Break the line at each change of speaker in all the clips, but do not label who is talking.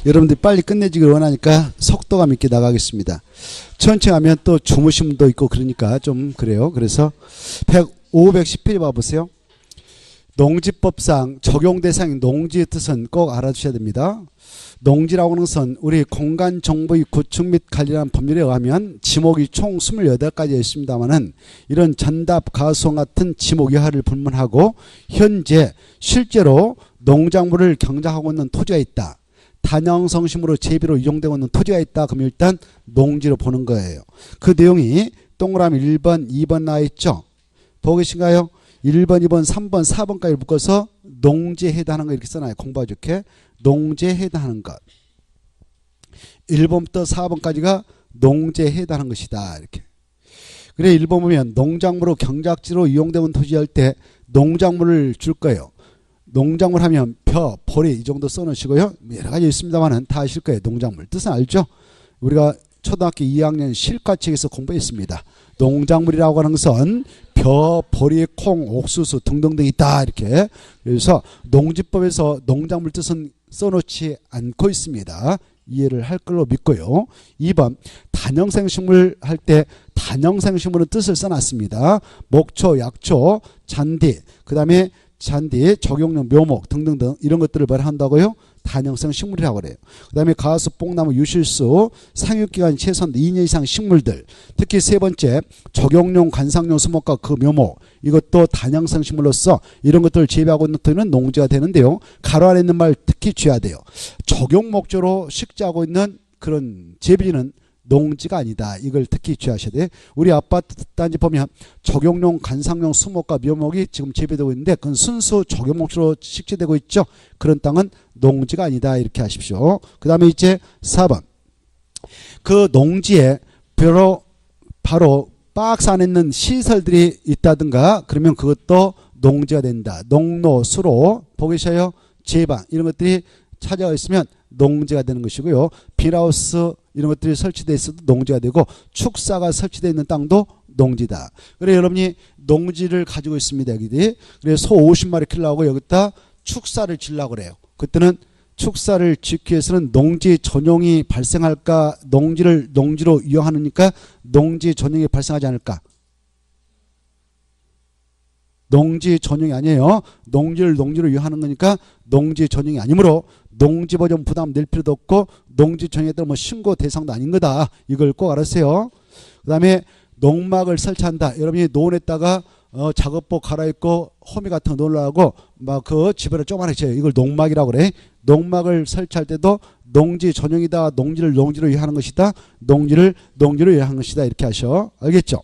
여러분들이 빨리 끝내지길 원하니까 속도감 있게 나가겠습니다. 천천히 하면 또 주무신 분도 있고 그러니까 좀 그래요. 그래서 510페이지 봐보세요. 농지법상 적용 대상인 농지의 뜻은 꼭 알아두셔야 됩니다. 농지라고 하는 것은 우리 공간정보의 구축 및 관리라는 법률에 의하면 지목이 총 28가지가 있습니다만은 이런 전답, 가수원 같은 지목 여하를 불문하고 현재 실제로 농작물을 경작하고 있는 토지가 있다. 단양성심으로 재배로 이용되고 있는 토지가 있다. 그러면 일단 농지로 보는 거예요. 그 내용이 동그라미 1번, 2번 나와 있죠. 보고 계신가요? 1번, 2번, 3번, 4번까지 묶어서 농지에 해당하는 거 이렇게 써놔요. 공부하 좋게. 농지에 해당하는 것. 1번부터 4번까지가 농지에 해당하는 것이다. 이렇게. 그래 1번 보면 농작물로 경작지로 이용되는 토지 할 때 농작물을 줄 거예요. 농작물 하면 벼, 보리 이 정도 써놓으시고요. 여러 가지 있습니다만은 다 아실 거예요. 농작물. 뜻은 알죠? 우리가 초등학교 2학년 실과책에서 공부했습니다. 농작물이라고 하는 것은 벼, 보리, 콩, 옥수수 등등등 있다. 이렇게. 그래서 농지법에서 농작물 뜻은 써놓지 않고 있습니다. 이해를 할 걸로 믿고요. 2번 단형생식물 할 때 단형생식물은 뜻을 써놨습니다. 목초, 약초, 잔디, 그 다음에 잔디, 적용용, 묘목 등등등 이런 것들을 말한다고요. 단형성 식물이라고 그래요. 그 다음에 가수, 뽕나무, 유실수, 상육기간 최소한 2년 이상 식물들, 특히 세 번째 적용용, 관상용, 수목과 그 묘목, 이것도 단형성 식물로서 이런 것들을 재배하고 있는 토지는 농지가 되는데요. 가로 안에 있는 말 특히 주의해야 돼요. 적용 목조로 식재하고 있는 그런 재배지는 농지가 아니다. 이걸 특히 주의하셔야 돼요. 우리 아파트 단지 보면 적용용, 관상용, 수목과 묘목이 지금 재배되고 있는데 그건 순수 적용목으로 식재되고 있죠. 그런 땅은 농지가 아니다. 이렇게 하십시오. 그 다음에 이제 4번. 그 농지에 바로 박스 안에 있는 시설들이 있다든가 그러면 그것도 농지가 된다. 농로, 수로, 보고 계셔요? 제방 이런 것들이 찾아가 있으면 농지가 되는 것이고요. 비라우스 이런 것들이 설치되어 있어도 농지가 되고 축사가 설치되어 있는 땅도 농지다. 그래 여러분이 농지를 가지고 있습니다. 여기들이. 그래서 소 50마리 키우려고 여기다 축사를 지으려고 그래요. 그때는 축사를 짓기 위해서는 농지 전용이 발생할까? 농지를 농지로 이용하니까 농지 전용이 발생하지 않을까? 농지 전용이 아니에요. 농지를 농지로 이용하는 거니까 농지 전용이 아니므로 농지 보존 부담 낼 필요도 없고 농지 전용에 따라 뭐 신고 대상도 아닌 거다. 이걸 꼭 알아주세요. 그 다음에 농막을 설치한다. 여러분이 노원에다가 작업복 갈아입고 호미 같은 거 놀라고 막 그 집에를 쪼만하게 쳐요. 이걸 농막이라고 그래. 농막을 설치할 때도 농지 전용이다. 농지를 농지로 이용하는 것이다. 농지를 농지로 이용하는 것이다. 이렇게 하셔. 알겠죠?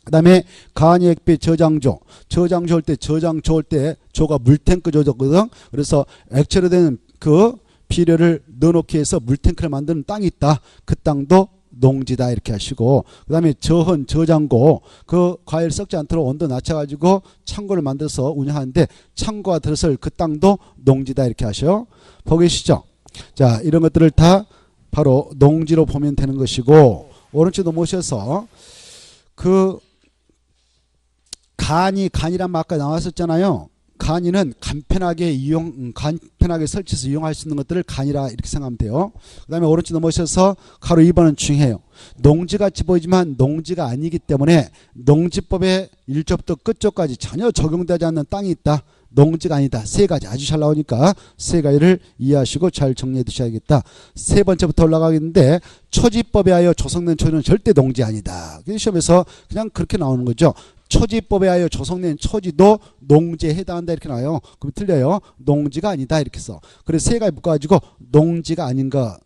그 다음에 간이액비 저장조. 저장조 할 때 저장조 할 때 조가 물탱크 조거든. 그래서 액체로 된 그 비료를 넣어놓기 위해서 물탱크를 만드는 땅이 있다. 그 땅도 농지다. 이렇게 하시고 그 다음에 저헌, 저장고 그 과일 썩지 않도록 온도 낮춰가지고 창고를 만들어서 운영하는데 창고가 들어설 그 땅도 농지다. 이렇게 하셔. 보고 계시죠? 자 이런 것들을 다 바로 농지로 보면 되는 것이고 오른쪽도 모셔서 그 간이란 말 아까 나왔었잖아요. 간이는 간편하게 설치해서 이용할 수 있는 것들을 간이라 이렇게 생각하면 돼요. 그 다음에 오른쪽 넘어오셔서 가로 2번은 중요해요. 농지같이 보이지만 농지가 아니기 때문에 농지법의 1조부터 끝조까지 전혀 적용되지 않는 땅이 있다. 농지가 아니다. 세 가지 아주 잘 나오니까 세 가지를 이해하시고 잘 정리해 두셔야겠다. 세 번째부터 올라가겠는데 초지법에 하여 조성된 초지는 절대 농지 아니다. 시험에서 그냥 그렇게 나오는 거죠. 초지법에 하여 조성된 초지도 농지에 해당한다 이렇게 나와요. 그럼 틀려요. 농지가 아니다 이렇게 써. 그래서 세 가지 묶어가지고 농지가 아닌 거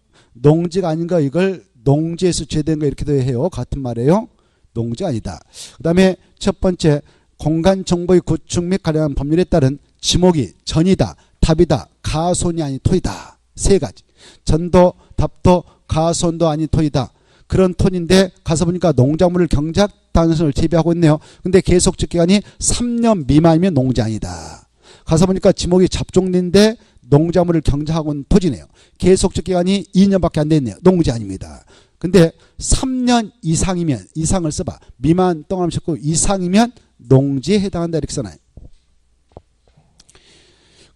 이걸 농지에서 제외된 거 이렇게도 해요. 같은 말이에요. 농지가 아니다. 그 다음에 첫 번째 공간정보의 구축 및 관련 법률에 따른 지목이 전이다, 답이다, 가손이 아닌 토이다. 세 가지. 전도, 답도, 가손도 아닌 토이다. 그런 토인데 가서 보니까 농작물을 경작 단순을 재배하고 있네요. 근데 계속적 기간이 3년 미만이면 농지 아니다. 가서 보니까 지목이 잡종인데 농작물을 경작하고 있는 토지네요. 계속적 기간이 2년밖에 안 됐네요. 농지 아닙니다. 근데 3년 이상이면 이상을 써봐. 미만 동그라미 쳤고 이상이면 농지에 해당한다 이렇게 써놔요.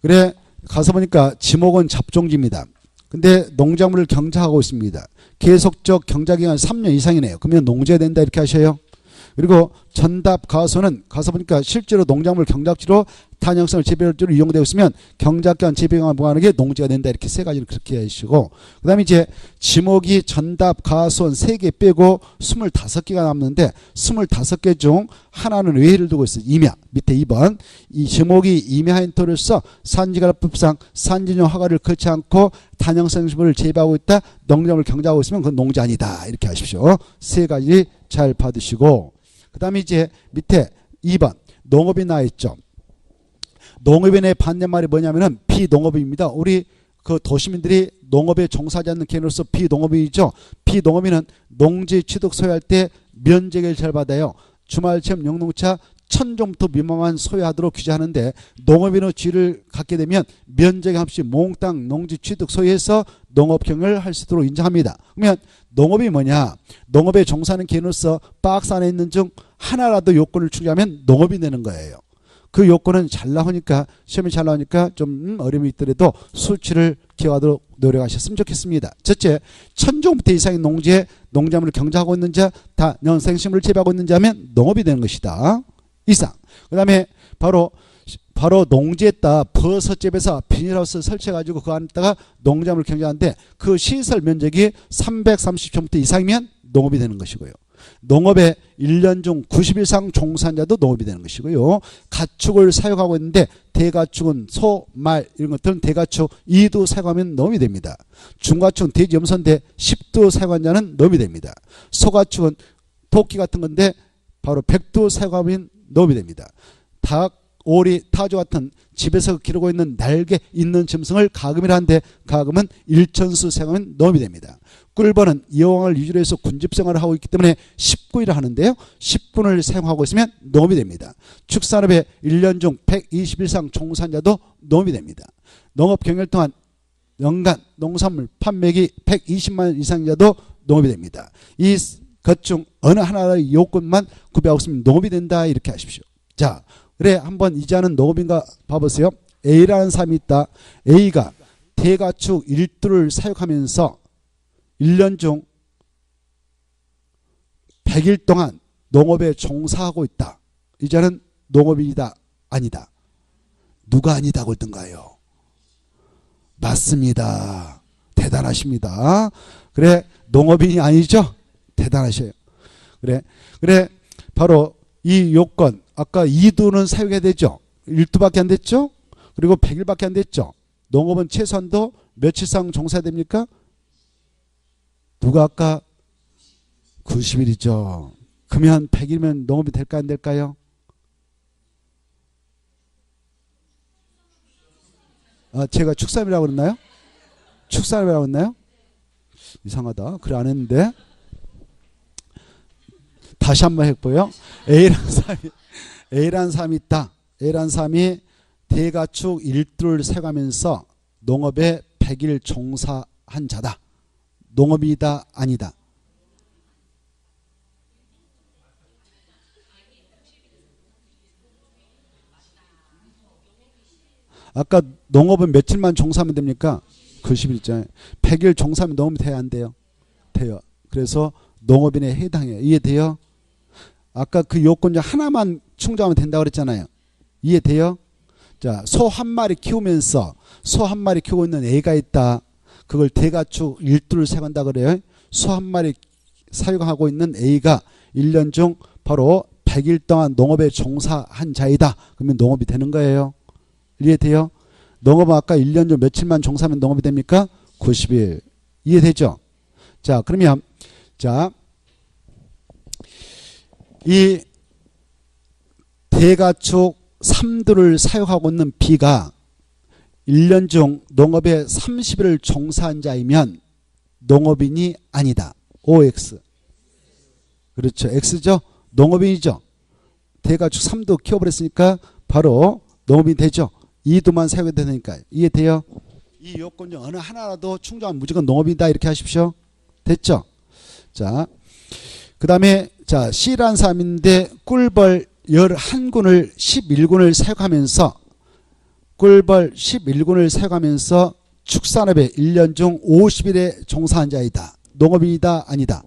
그래 가서 보니까 지목은 잡종지입니다. 근데 농작물을 경작하고 있습니다. 계속적 경작기간 3년 이상이네요. 그러면 농지해야 된다 이렇게 하셔요. 그리고 전답 가소는 가서 보니까 실제로 농작물 경작지로 탄형성을 재배율지로 이용되고 있으면 경작기간 재배경과 무관하게 농지가 된다. 이렇게 세 가지를 그렇게 하시고, 그 다음에 이제 지목이 전답 가소는 3개 빼고 25개가 남는데 25개 중 하나는 외해를 두고 있어요. 임야. 밑에 2번. 이 지목이 임야인 토로서 산지관법상 산지용 허가를 거치 않고 탄형성식물을 재배하고 있다. 농작물을 경작하고 있으면 그건 농지 아니다. 이렇게 하십시오. 세 가지 잘 받으시고, 그 다음에 이제 밑에 2번 농업이 나와 있죠. 농업인의 반대말이 뭐냐면은 비농업인입니다. 우리 그 도시민들이 농업에 종사하지 않는 개념으로서 비농업인이죠. 비농업인은 농지 취득 소유할 때 면적을 잘 받아요. 주말 체험 영농차 1000종부터 미만만 소유하도록 규제하는데, 농업인의 지위를 갖게 되면 면적에 없이 몽땅 농지 취득 소유해서 농업경영을 할 수 있도록 인정합니다. 그러면 농업이 뭐냐? 농업에 종사하는 개념으로서 박스 안에 있는 중 하나라도 요건을 충족하면 농업이 되는 거예요. 그 요건은 잘 나오니까, 시험이 잘 나오니까 좀 어려움이 있더라도 수치를 기억하도록 노력하셨으면 좋겠습니다. 첫째, 1000종부터 이상의 농지에 농작물을 경작하고 있는 자, 다 생식물을 재배하고 있는 자면 농업이 되는 것이다. 이상. 그 다음에 바로 농지에다 버섯집에서 비닐하우스 설치해가지고 그 안에다가 농작물을 경작하는데 그 시설 면적이 330평부터 이상이면 농업이 되는 것이고요. 농업에 1년 중 90일 이상 종사자도 농업이 되는 것이고요. 가축을 사육하고 있는데 대가축은 소, 말 이런 것들은 대가축 2도 사육하면 농업이 됩니다. 중가축은 돼지, 염소인데 10도 사육한 자는 농업이 됩니다. 소가축은 토끼 같은 건데 바로 100도 사육하면 농업이 됩니다. 닭, 오리, 타조 같은 집에서 기르고 있는 날개 있는 짐승을 가금이라 하는데 가금은 1000수 사용하면 농업이 됩니다. 꿀벌은 여왕을 위주로 해서 군집생활을 하고 있기 때문에 19일을 하는데요. 10분을 사용하고 있으면 농업이 됩니다. 축산업에 1년 중 120일 이상 종사자도 농업이 됩니다. 농업 경영을 통한 연간 농산물 판매기 120만 이상자도 농업이 됩니다. 이 것 중 어느 하나의 요건만 구비하고 있으면 농업이 된다. 이렇게 하십시오. 자, 그래 한번 이자는 농업인가 봐보세요. A라는 사람이 있다. A가 대가축 1두를 사육하면서 1년 중 100일 동안 농업에 종사하고 있다. 이자는 농업인이다. 아니다. 누가 아니다고 했던가요? 맞습니다. 대단하십니다. 그래 농업인이 아니죠? 대단하셔요. 그래 바로 이 요건, 아까 2두는 사육해야 되죠. 1두밖에 안 됐죠. 그리고 100일밖에 안 됐죠. 농업은 최소한도 며칠 이상 종사해야 됩니까? 누가 아까 90일이죠. 그러면 100일이면 농업이 될까 안 될까요? 제가 축산이라고 그랬나요? 축산이라고 했나요? 이상하다. 그래 안 했는데. 다시 한번 해보요. A라는 사람이 있다. A라는 사람이 대가축 1두를 사용하면서 농업에 100일 종사한 자다. 농업이다 아니다. 아까 농업은 며칠만 종사하면 됩니까? 90일 있잖아요. 100일 종사하면 농업이 돼야 안 돼요? 돼요. 그래서 농업인에 해당해요. 이해돼요? 아까 그 요건 중 하나만 충족하면 된다고 그랬잖아요. 이해돼요? 자, 소 한 마리 키우면서 소 한 마리 키우고 있는 애가 있다. 그걸 대가축 1두를 사용한다 그래요. 소 한 마리 사육하고 있는 A가 1년 중 바로 100일 동안 농업에 종사한 자이다. 그러면 농업이 되는 거예요. 이해돼요? 농업은 아까 1년 중 며칠만 종사하면 농업이 됩니까? 90일. 이해되죠? 자, 그러면 자, 이 대가축 3두를 사육하고 있는 B가 1년 중 농업에 30일을 종사한 자이면 농업인이 아니다. OX. 그렇죠. X죠. 농업인이죠. 대가축 3두 키워버렸으니까 바로 농업인이 되죠. 2두만 사용해도 되니까요. 이해돼요? 이 요건 중 어느 하나라도 충족하면 무조건 농업이다. 이렇게 하십시오. 됐죠? 자, 그 다음에 자 C라는 사람인데 꿀벌 11군을 11군을 사육하면서 꿀벌 11군을 사용하면서 축산업에 1년 중 50일에 종사한 자이다. 농업인이다 아니다.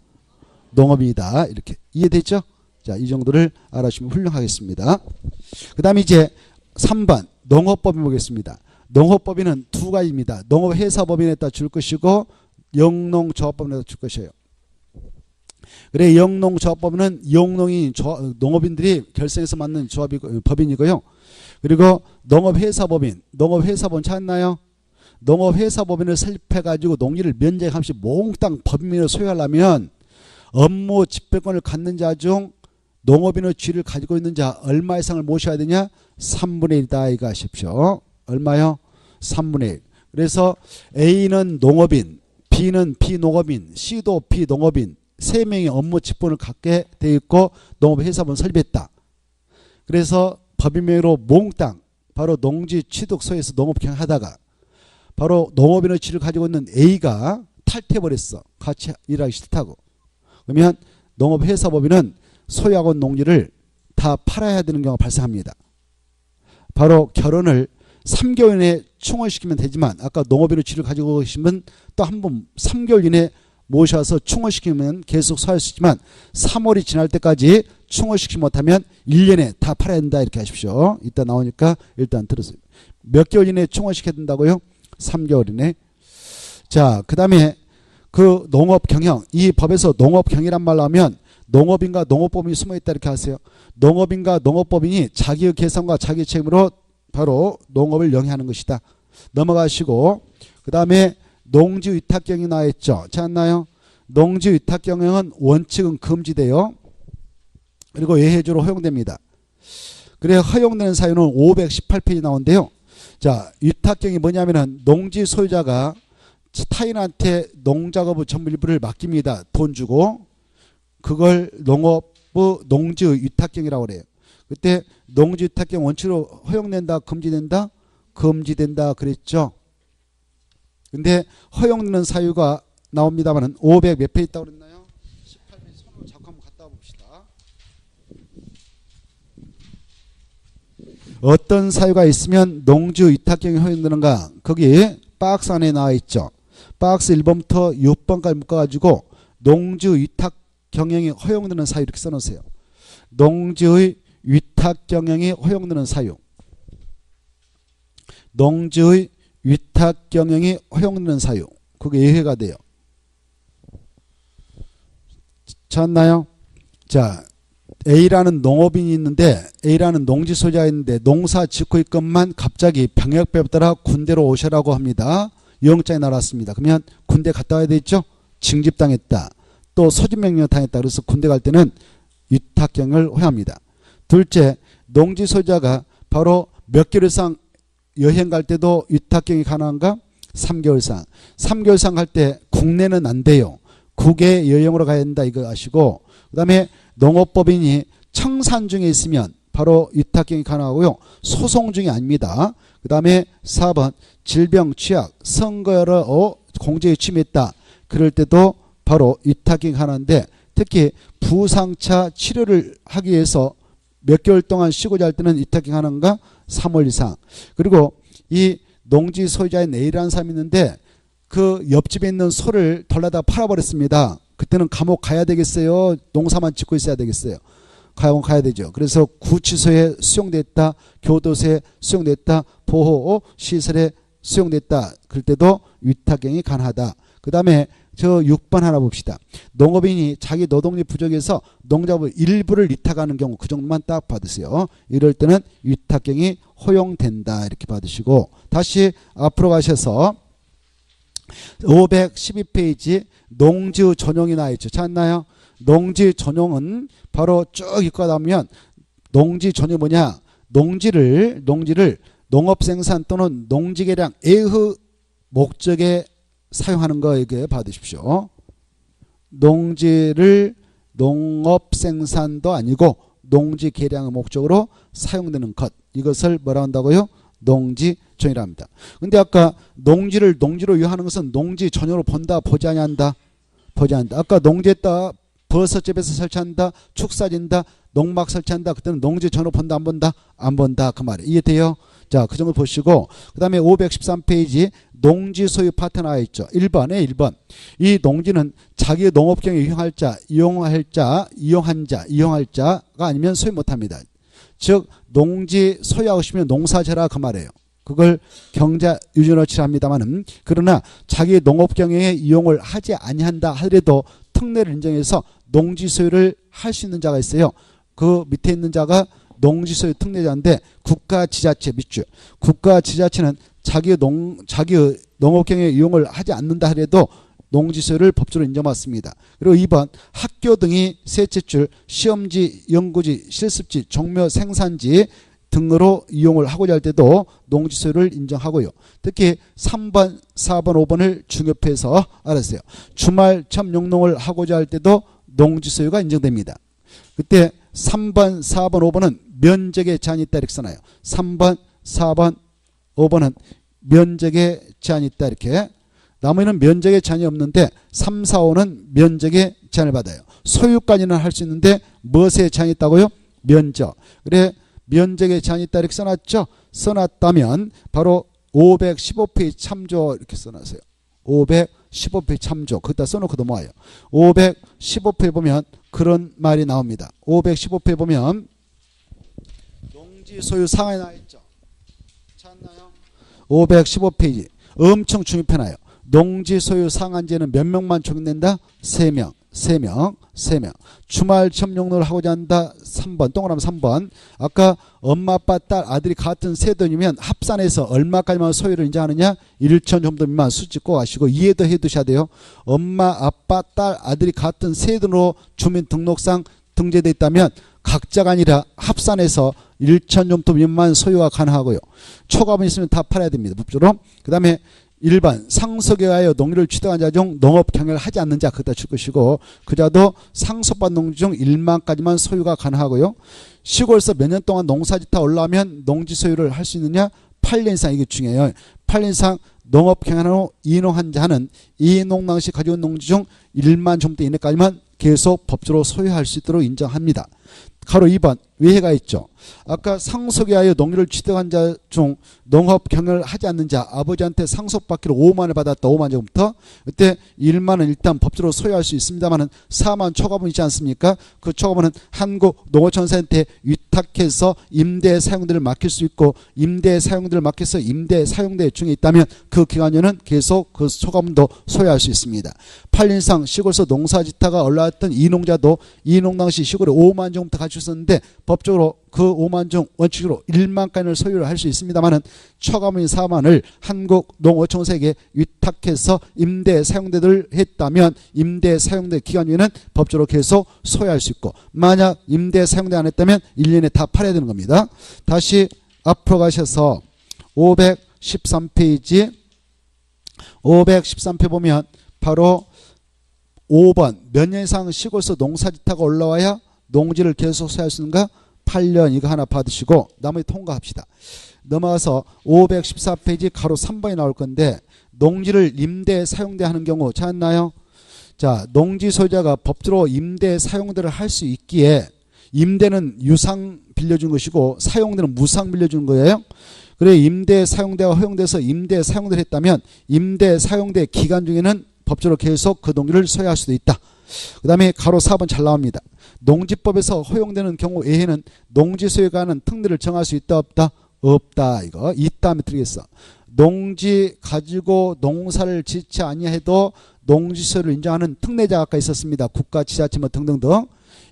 농업인이다. 이렇게 이해됐죠? 자, 이 정도를 알아주시면 훌륭하겠습니다. 그 다음에 이제 3번 농업법인 보겠습니다. 농업법인은 두 가지입니다. 농업회사법인에다 줄 것이고 영농조합법인에다 줄 것이에요. 그래 영농조합법인은 영농인 농업인들이 결성해서 만든 법인이고요. 그리고 농업회사법인 찾나요? 농업회사법인을 설립해가지고 농지를 면제함시 몽땅 법인으로 소유하려면 업무 집행권을 갖는 자 중 농업인의 지위를 가지고 있는 자 얼마 이상을 모셔야 되냐? 3분의 1이다 이거 아십시오. 얼마요? 3분의 1. 그래서 A는 농업인, B는 비농업인, C도 비농업인 3명의 업무 집권을 갖게 돼 있고 농업회사법을 설립했다. 그래서 법인명의로 몽땅 바로 농지 취득소에서 농업 경영하다가 바로 농업인의 지위를 가지고 있는 A가 탈퇴해버렸어. 같이 일하기 싫다고. 그러면 농업회사법인은 소유하고 있는 농지를 다 팔아야 되는 경우가 발생합니다. 바로 결혼을 3개월 이내에 충원시키면 되지만 아까 농업인의 지위를 가지고 계시면 또 한 번 3개월 이내에 모셔서 충원시키면 계속 소유할 수 있지만 3월이 지날 때까지 충원시키지 못하면 1년에 다 팔아야 된다 이렇게 하십시오. 이따 나오니까 일단 들으세요. 몇 개월 이내에 충원시켜야 된다고요? 3개월 이내. 자, 그 다음에 그 농업경영, 이 법에서 농업경이란 말로 하면 농업인과 농업법인이 숨어있다 이렇게 하세요. 농업인과 농업법인이 자기의 계산과 자기 책임으로 바로 농업을 영위하는 것이다. 넘어가시고 그 다음에 농지위탁경영이 나와있죠. 찾았나요? 농지위탁경영은 원칙은 금지돼요. 그리고 예외적으로 허용됩니다. 그래 허용되는 사유는 518페이지 나오는데요. 자, 위탁경이 뭐냐면은 농지 소유자가 타인한테 농작업의 전부 일부를 맡깁니다. 돈 주고. 그걸 농업부 농지의 위탁경이라고 그래요. 그때 농지 위탁경 원칙으로 허용된다, 금지된다? 금지된다 그랬죠. 근데 허용되는 사유가 나옵니다만은 500 몇 페이지 있다고 그랬나요? 18페이지 손으로 자꾸 한번 갖다 봅시다. 어떤 사유가 있으면 농지 위탁경이 허용되는가? 거기 박스 안에 나와 있죠. 박스 1번부터 6번까지 묶어가지고 농지 위탁 경영이 허용되는 사유 이렇게 써놓으세요. 농지의 위탁 경영이 허용되는 사유. 농지의 위탁 경영이 허용되는 사유. 그게 예외가 돼요. 찾나요? 자, A라는 농업인이 있는데 A라는 농지 소유자가 있는데 농사 짓고 있건만 갑자기 병역법에 따라 군대로 오셔라고 합니다. 영장이 나왔습니다. 그러면 군대 갔다 와야 되겠죠? 징집당했다. 또 소집명령 당했다. 그래서 군대 갈 때는 위탁경을 허용합니다. 둘째, 농지 소유자가 바로 몇 개월 이상 여행 갈 때도 위탁경이 가능한가? 3개월 이상. 3개월 이상 갈 때 국내는 안 돼요. 국외 여행으로 가야 된다 이거 아시고 그 다음에 농업법인이 청산 중에 있으면 바로 위탁경이 가능하고요. 소송 중이 아닙니다. 그 다음에 4번 질병, 취약, 선거 여러 공제에 침해했다. 그럴 때도 바로 위탁경이 가능한데 특히 부상차 치료를 하기 위해서 몇 개월 동안 쉬고자 할 때는 위탁경이 가능한가? 3월 이상. 그리고 이 농지 소유자인 A라는 사람이 있는데 그 옆집에 있는 소를 덜라다 팔아버렸습니다. 그때는 감옥 가야 되겠어요? 농사만 짓고 있어야 되겠어요? 감옥 가야 되죠. 그래서 구치소에 수용됐다, 교도소에 수용됐다, 보호시설에 수용됐다. 그럴 때도 위탁경이 가능하다. 그 다음에 저 6번 하나 봅시다. 농업인이 자기 노동력 부족해서 농작물 일부를 위탁하는 경우 그 정도만 딱 받으세요. 이럴 때는 위탁경이 허용된다 이렇게 받으시고 다시 앞으로 가셔서 512페이지 농지 전용이 나와있죠. 찾나요? 농지 전용은 바로 쭉 읽고 나면 농지 전용이 뭐냐? 농지를 농업생산 또는 농지개량 애의 목적에 사용하는 거 이게 받으십시오. 농지를 농업생산도 아니고 농지개량의 목적으로 사용되는 것. 이것을 뭐라 한다고요? 농지 전용이라 합니다. 근데 아까 농지를 농지로 유하는 것은 농지 전용으로 본다, 보지 아니한다? 보지 않는다. 아까 농지에다 버섯집에서 설치한다, 축사진다, 농막 설치한다. 그때는 농지 전용으로 본다, 안 본다? 안 본다. 그 말이에요. 이해돼요? 자, 그 정도 보시고 그 다음에 513페이지 농지 소유 파트 나와 있죠. 1번에 1번. 이 농지는 자기의 농업경에 이용할 자, 이용한 자가 아니면 소유 못합니다. 즉 농지 소유하고 싶으면 농사져라 그 말이에요. 그걸 경자 유전어치라 합니다만은 그러나 자기의 농업경영에 이용을 하지 아니한다 하더라도 특례를 인정해서 농지 소유를 할 수 있는 자가 있어요. 그 밑에 있는 자가 농지 소유 특례자인데 국가 지자체 밑줄. 국가 지자체는 자기의 농업경영에 이용을 하지 않는다 하더라도 농지 소유를 법적으로 인정받습니다. 그리고 2번 학교 등이 셋째 줄 시험지, 연구지, 실습지, 종묘, 생산지 등으로 이용을 하고자 할 때도 농지 소유를 인정하고요. 특히 3번, 4번, 5번을 중요해서 알았어요. 주말 점용농을 하고자 할 때도 농지 소유가 인정됩니다. 그때 3번, 4번, 5번은 면적에 제한이 있다 이렇게 써놔요. 3번, 4번, 5번은 면적에 제한이 있다 이렇게. 나머지는 면적에 제한이 없는데 3, 4, 5는 면적에 제한을 받아요. 소유까지는 할 수 있는데 무엇에 제한이 있다고요? 면적. 그래 면적에 제한이 있다 이렇게 써놨죠. 써놨다면 바로 515페이지 참조 이렇게 써놨어요. 515페이지 참조. 거기다 써놓고 넘어와요. 515페이지 보면 그런 말이 나옵니다. 515페이지 보면 농지 소유 상한이 나와있죠. 찾나요? 515페이지 엄청 중요해놔요. 농지 소유 상한제는 몇 명만 적용된다? 3명. 주말 점용을 하고자 한다. 3번. 동그라미 3번. 아까 엄마, 아빠, 딸, 아들이 같은 세돈이면 합산해서 얼마까지만 소유를 인정하느냐? 1천 정도 미만 수치 꼭 아시고 이해도 해두셔야 돼요. 엄마, 아빠, 딸, 아들이 같은 세돈으로 주민등록상 등재되어 있다면 각자가 아니라 합산해서 1천 정도 미만 소유가 가능하고요. 초과분 있으면 다 팔아야 됩니다. 법적으로. 그 다음에 1번 상속에 의하여 농지를 취득한 자 중 농업 경영을 하지 않는 자 그다 줄 것이고 그 자도 상속받은 농지 중 1만까지만 소유가 가능하고요. 시골에서 몇 년 동안 농사짓다 올라오면 농지 소유를 할 수 있느냐? 8년 이상. 이게 중요해요. 8년 이상 농업 경영으로 이농한 자는 이농 당시 가지고 있는 농지 중 1만 정도 이내까지만 계속 법적으로 소유할 수 있도록 인정합니다. 가로 2번 외해가 있죠. 아까 상속에 하여 농지를 취득한 자 중 농업 경영을 하지 않는 자 아버지한테 상속받기로 5만을 받았다. 5만 정부터 그때 1만은 일단 법적으로 소유할 수 있습니다만은 4만 초과분 있지 않습니까? 그 초과분은 한국농어촌사한테 위탁해서 임대 사용들을 맡길 수 있고 임대 사용들을 맡겨서 임대 사용대 중에 있다면 그 기간에는 계속 그 초과분도 소유할 수 있습니다. 8년 이상 시골에서 농사짓다가 올라왔던 이농자도 이농 당시 시골에 5만 정부터 가지고 있었는데 법적으로 그 5만 중 원칙으로 1만까지는 소유를 할 수 있습니다만은 초과분인 4만을 한국농어촌사에게 위탁해서 임대 사용대를 했다면 임대 사용대 기간 중에는 법적으로 계속 소유할 수 있고 만약 임대 사용대 안 했다면 1년에 다 팔아야 되는 겁니다. 다시 앞으로 가셔서 513페이지 513페이지 보면 바로 5번 몇 년 이상 시골에서 농사짓다가 올라와야 농지를 계속 소유할 수 있는가? 8년 이거 하나 받으시고 나머지 통과합시다. 넘어가서 514페이지 가로 3번이 나올 건데 농지를 임대 사용대 하는 경우 찾았나요? 자, 농지 소유자가 법적으로 임대 사용대를 할 수 있기에 임대는 유상 빌려준 것이고 사용대는 무상 빌려준 거예요. 그래 임대 사용대가 허용돼서 임대 사용대를 했다면 임대 사용대 기간 중에는 법적으로 계속 그 농지를 소유할 수도 있다. 그 다음에 가로 4번 잘 나옵니다. 농지법에서 허용되는 경우 외에는 농지 소유에 관한 특례를 정할 수 있다 없다? 없다. 이거 있다 하면 드리겠어. 농지 가지고 농사를 짓지 아니해도 농지 소유를 인정하는 특례자가 아까 있었습니다. 국가 지자체 뭐 등등등.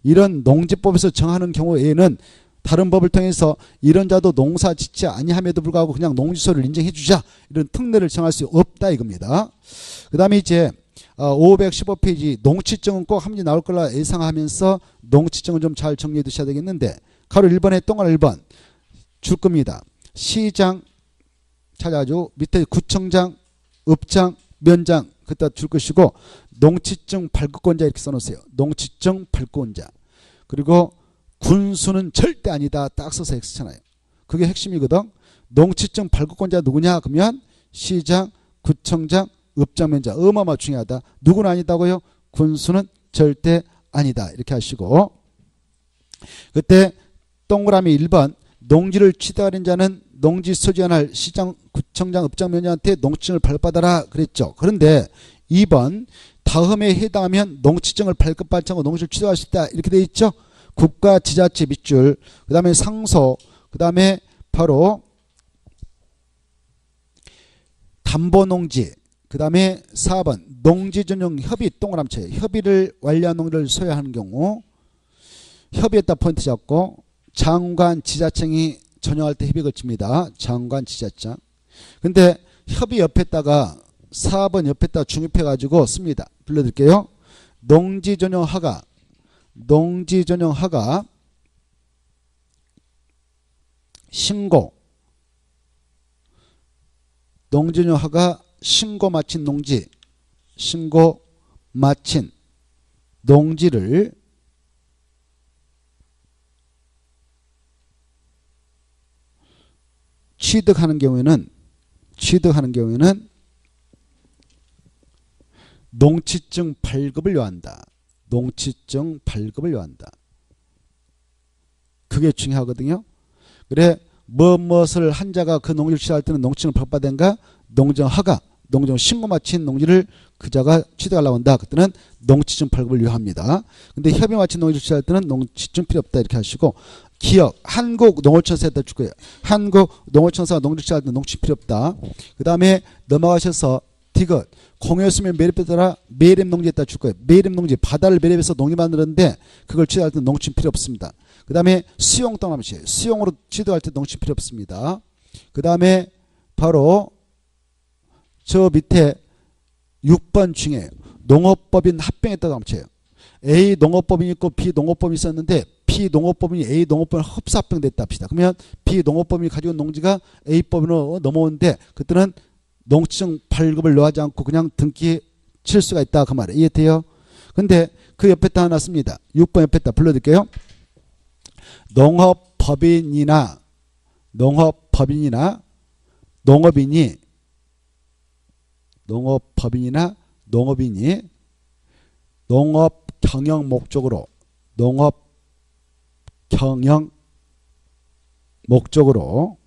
이런 농지법에서 정하는 경우 외에는 다른 법을 통해서 이런 자도 농사 짓지 아니함에도 불구하고 그냥 농지 소유를 인정해 주자. 이런 특례를 정할 수 없다 이겁니다. 그 다음에 이제 515페이지 농취증은 꼭 한 문제 나올 거라 예상하면서 농취증은 좀 잘 정리해 두셔야 되겠는데 가로 1번에 동그라미 1번 줄 겁니다. 시장 찾아가지고 밑에 구청장, 읍장, 면장 그따 줄 것이고 농취증 발급권자 이렇게 써놓으세요. 농취증 발급권자. 그리고 군수는 절대 아니다. 딱 써서 X잖아요. 그게 핵심이거든. 농취증 발급권자 누구냐? 그러면 시장, 구청장, 읍장면자 어마어마 중요하다. 누구는 아니다고요? 군수는 절대 아니다. 이렇게 하시고 그때 동그라미 1번 농지를 취득하는 자는 농지 소지할 시장 구청장 읍장면장한테 농지증을 발급받아라 그랬죠. 그런데 2번 다음에 해당하면 농지증을 발급받지 않고 농지를 취득할 수 있다 이렇게 돼 있죠. 국가 지자체 밑줄 그 다음에 상소 그 다음에 바로 담보농지 그 다음에 4번 농지전용 협의 동그라미쳐 협의를 완료한 농지를 소유하는 경우 협의했다 포인트 잡고 장관 지자청이 전용할 때 협의 걸칩니다. 장관 지자청. 근데 협의 옆에다가 4번 옆에다 중립해 가지고 씁니다. 불러드릴게요. 농지전용 허가 신고 농지전용 허가 신고 마친 농지를 취득하는 경우에는 농지증 발급을 요한다. 그게 중요하거든요. 그래 무엇을 한 자가 그 농지를 취득할 때는 농지증을 발급받은가 농지증 허가 농지증 신고 마친 농지를 그 자가 취득하려고 한다. 그때는 농지증 발급을 요합니다. 근데 협의 마친 농지를 취득할 때는 농지증 필요 없다 이렇게 하시고 기억 한국농어촌사에다 줄 거예요. 한국농어촌사가 농지를 취득할 때는 농지 필요 없다. 그 다음에 넘어가셔서 디귿 공유했으면 매립에 따라 매립 농지에다 줄 거예요. 매립 농지 바다를 매립해서 농지 만들었는데 그걸 취득할 때는 농지 필요 없습니다. 그 다음에 수용 동남시 수용으로 취득할 때 농지 필요 없습니다. 그 다음에 바로 저 밑에 6번 중에 농업법인 합병했다고 하면 A 농업법인이 있고 B 농업법인이 있었는데 B 농업법인이 A 농업법인 흡수 합병됐다 합시다. 그러면 B 농업법인이 가지고 있는 농지가 A 법인으로 넘어오는데 그때는 농지증 발급을 요하지 않고 그냥 등기 칠 수가 있다 그 말이에요. 이해돼요? 근데 그 옆에다 하나 씁니다. 6번 옆에다 불러드릴게요. 농업인이 농업 경영 목적으로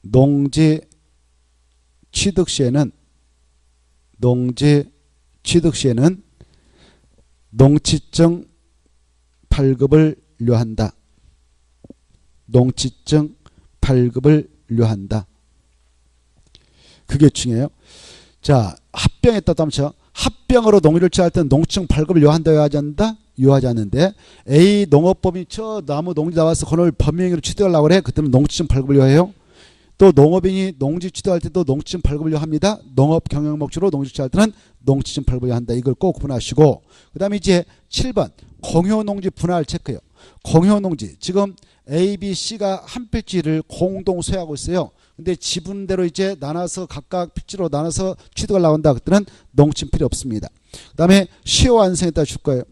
농지 취득 시에는 농지증 발급을 요한다. 그게 중요해요. 자, 합병했다고 하면 합병으로 농지를 취할 때는 농지증 발급을 요한다, 요하지 않는다? 요하지 않는데 A 농업법인이 저 나무 농지 나와서 그걸 법명의로 취득하려고 그래. 그때는 농지증 발급을 요해요. 또 농업인이 농지 취득할 때도 농지증 발급을 요합니다. 농업 경영 목적으로 농지 취득할 때는 농지증 발급을 요한다. 이걸 꼭 구분하시고 그 다음에 이제 7번 공효농지 분할 체크요. 공효농지 지금 A, B, C가 한 필지를 공동 소유하고 있어요. 근데 지분대로 이제 나눠서 각각 필지로 나눠서 취득을 나온다. 그때는 농지증 필요 없습니다. 그 다음에 시효 완성에다 줄 거예요.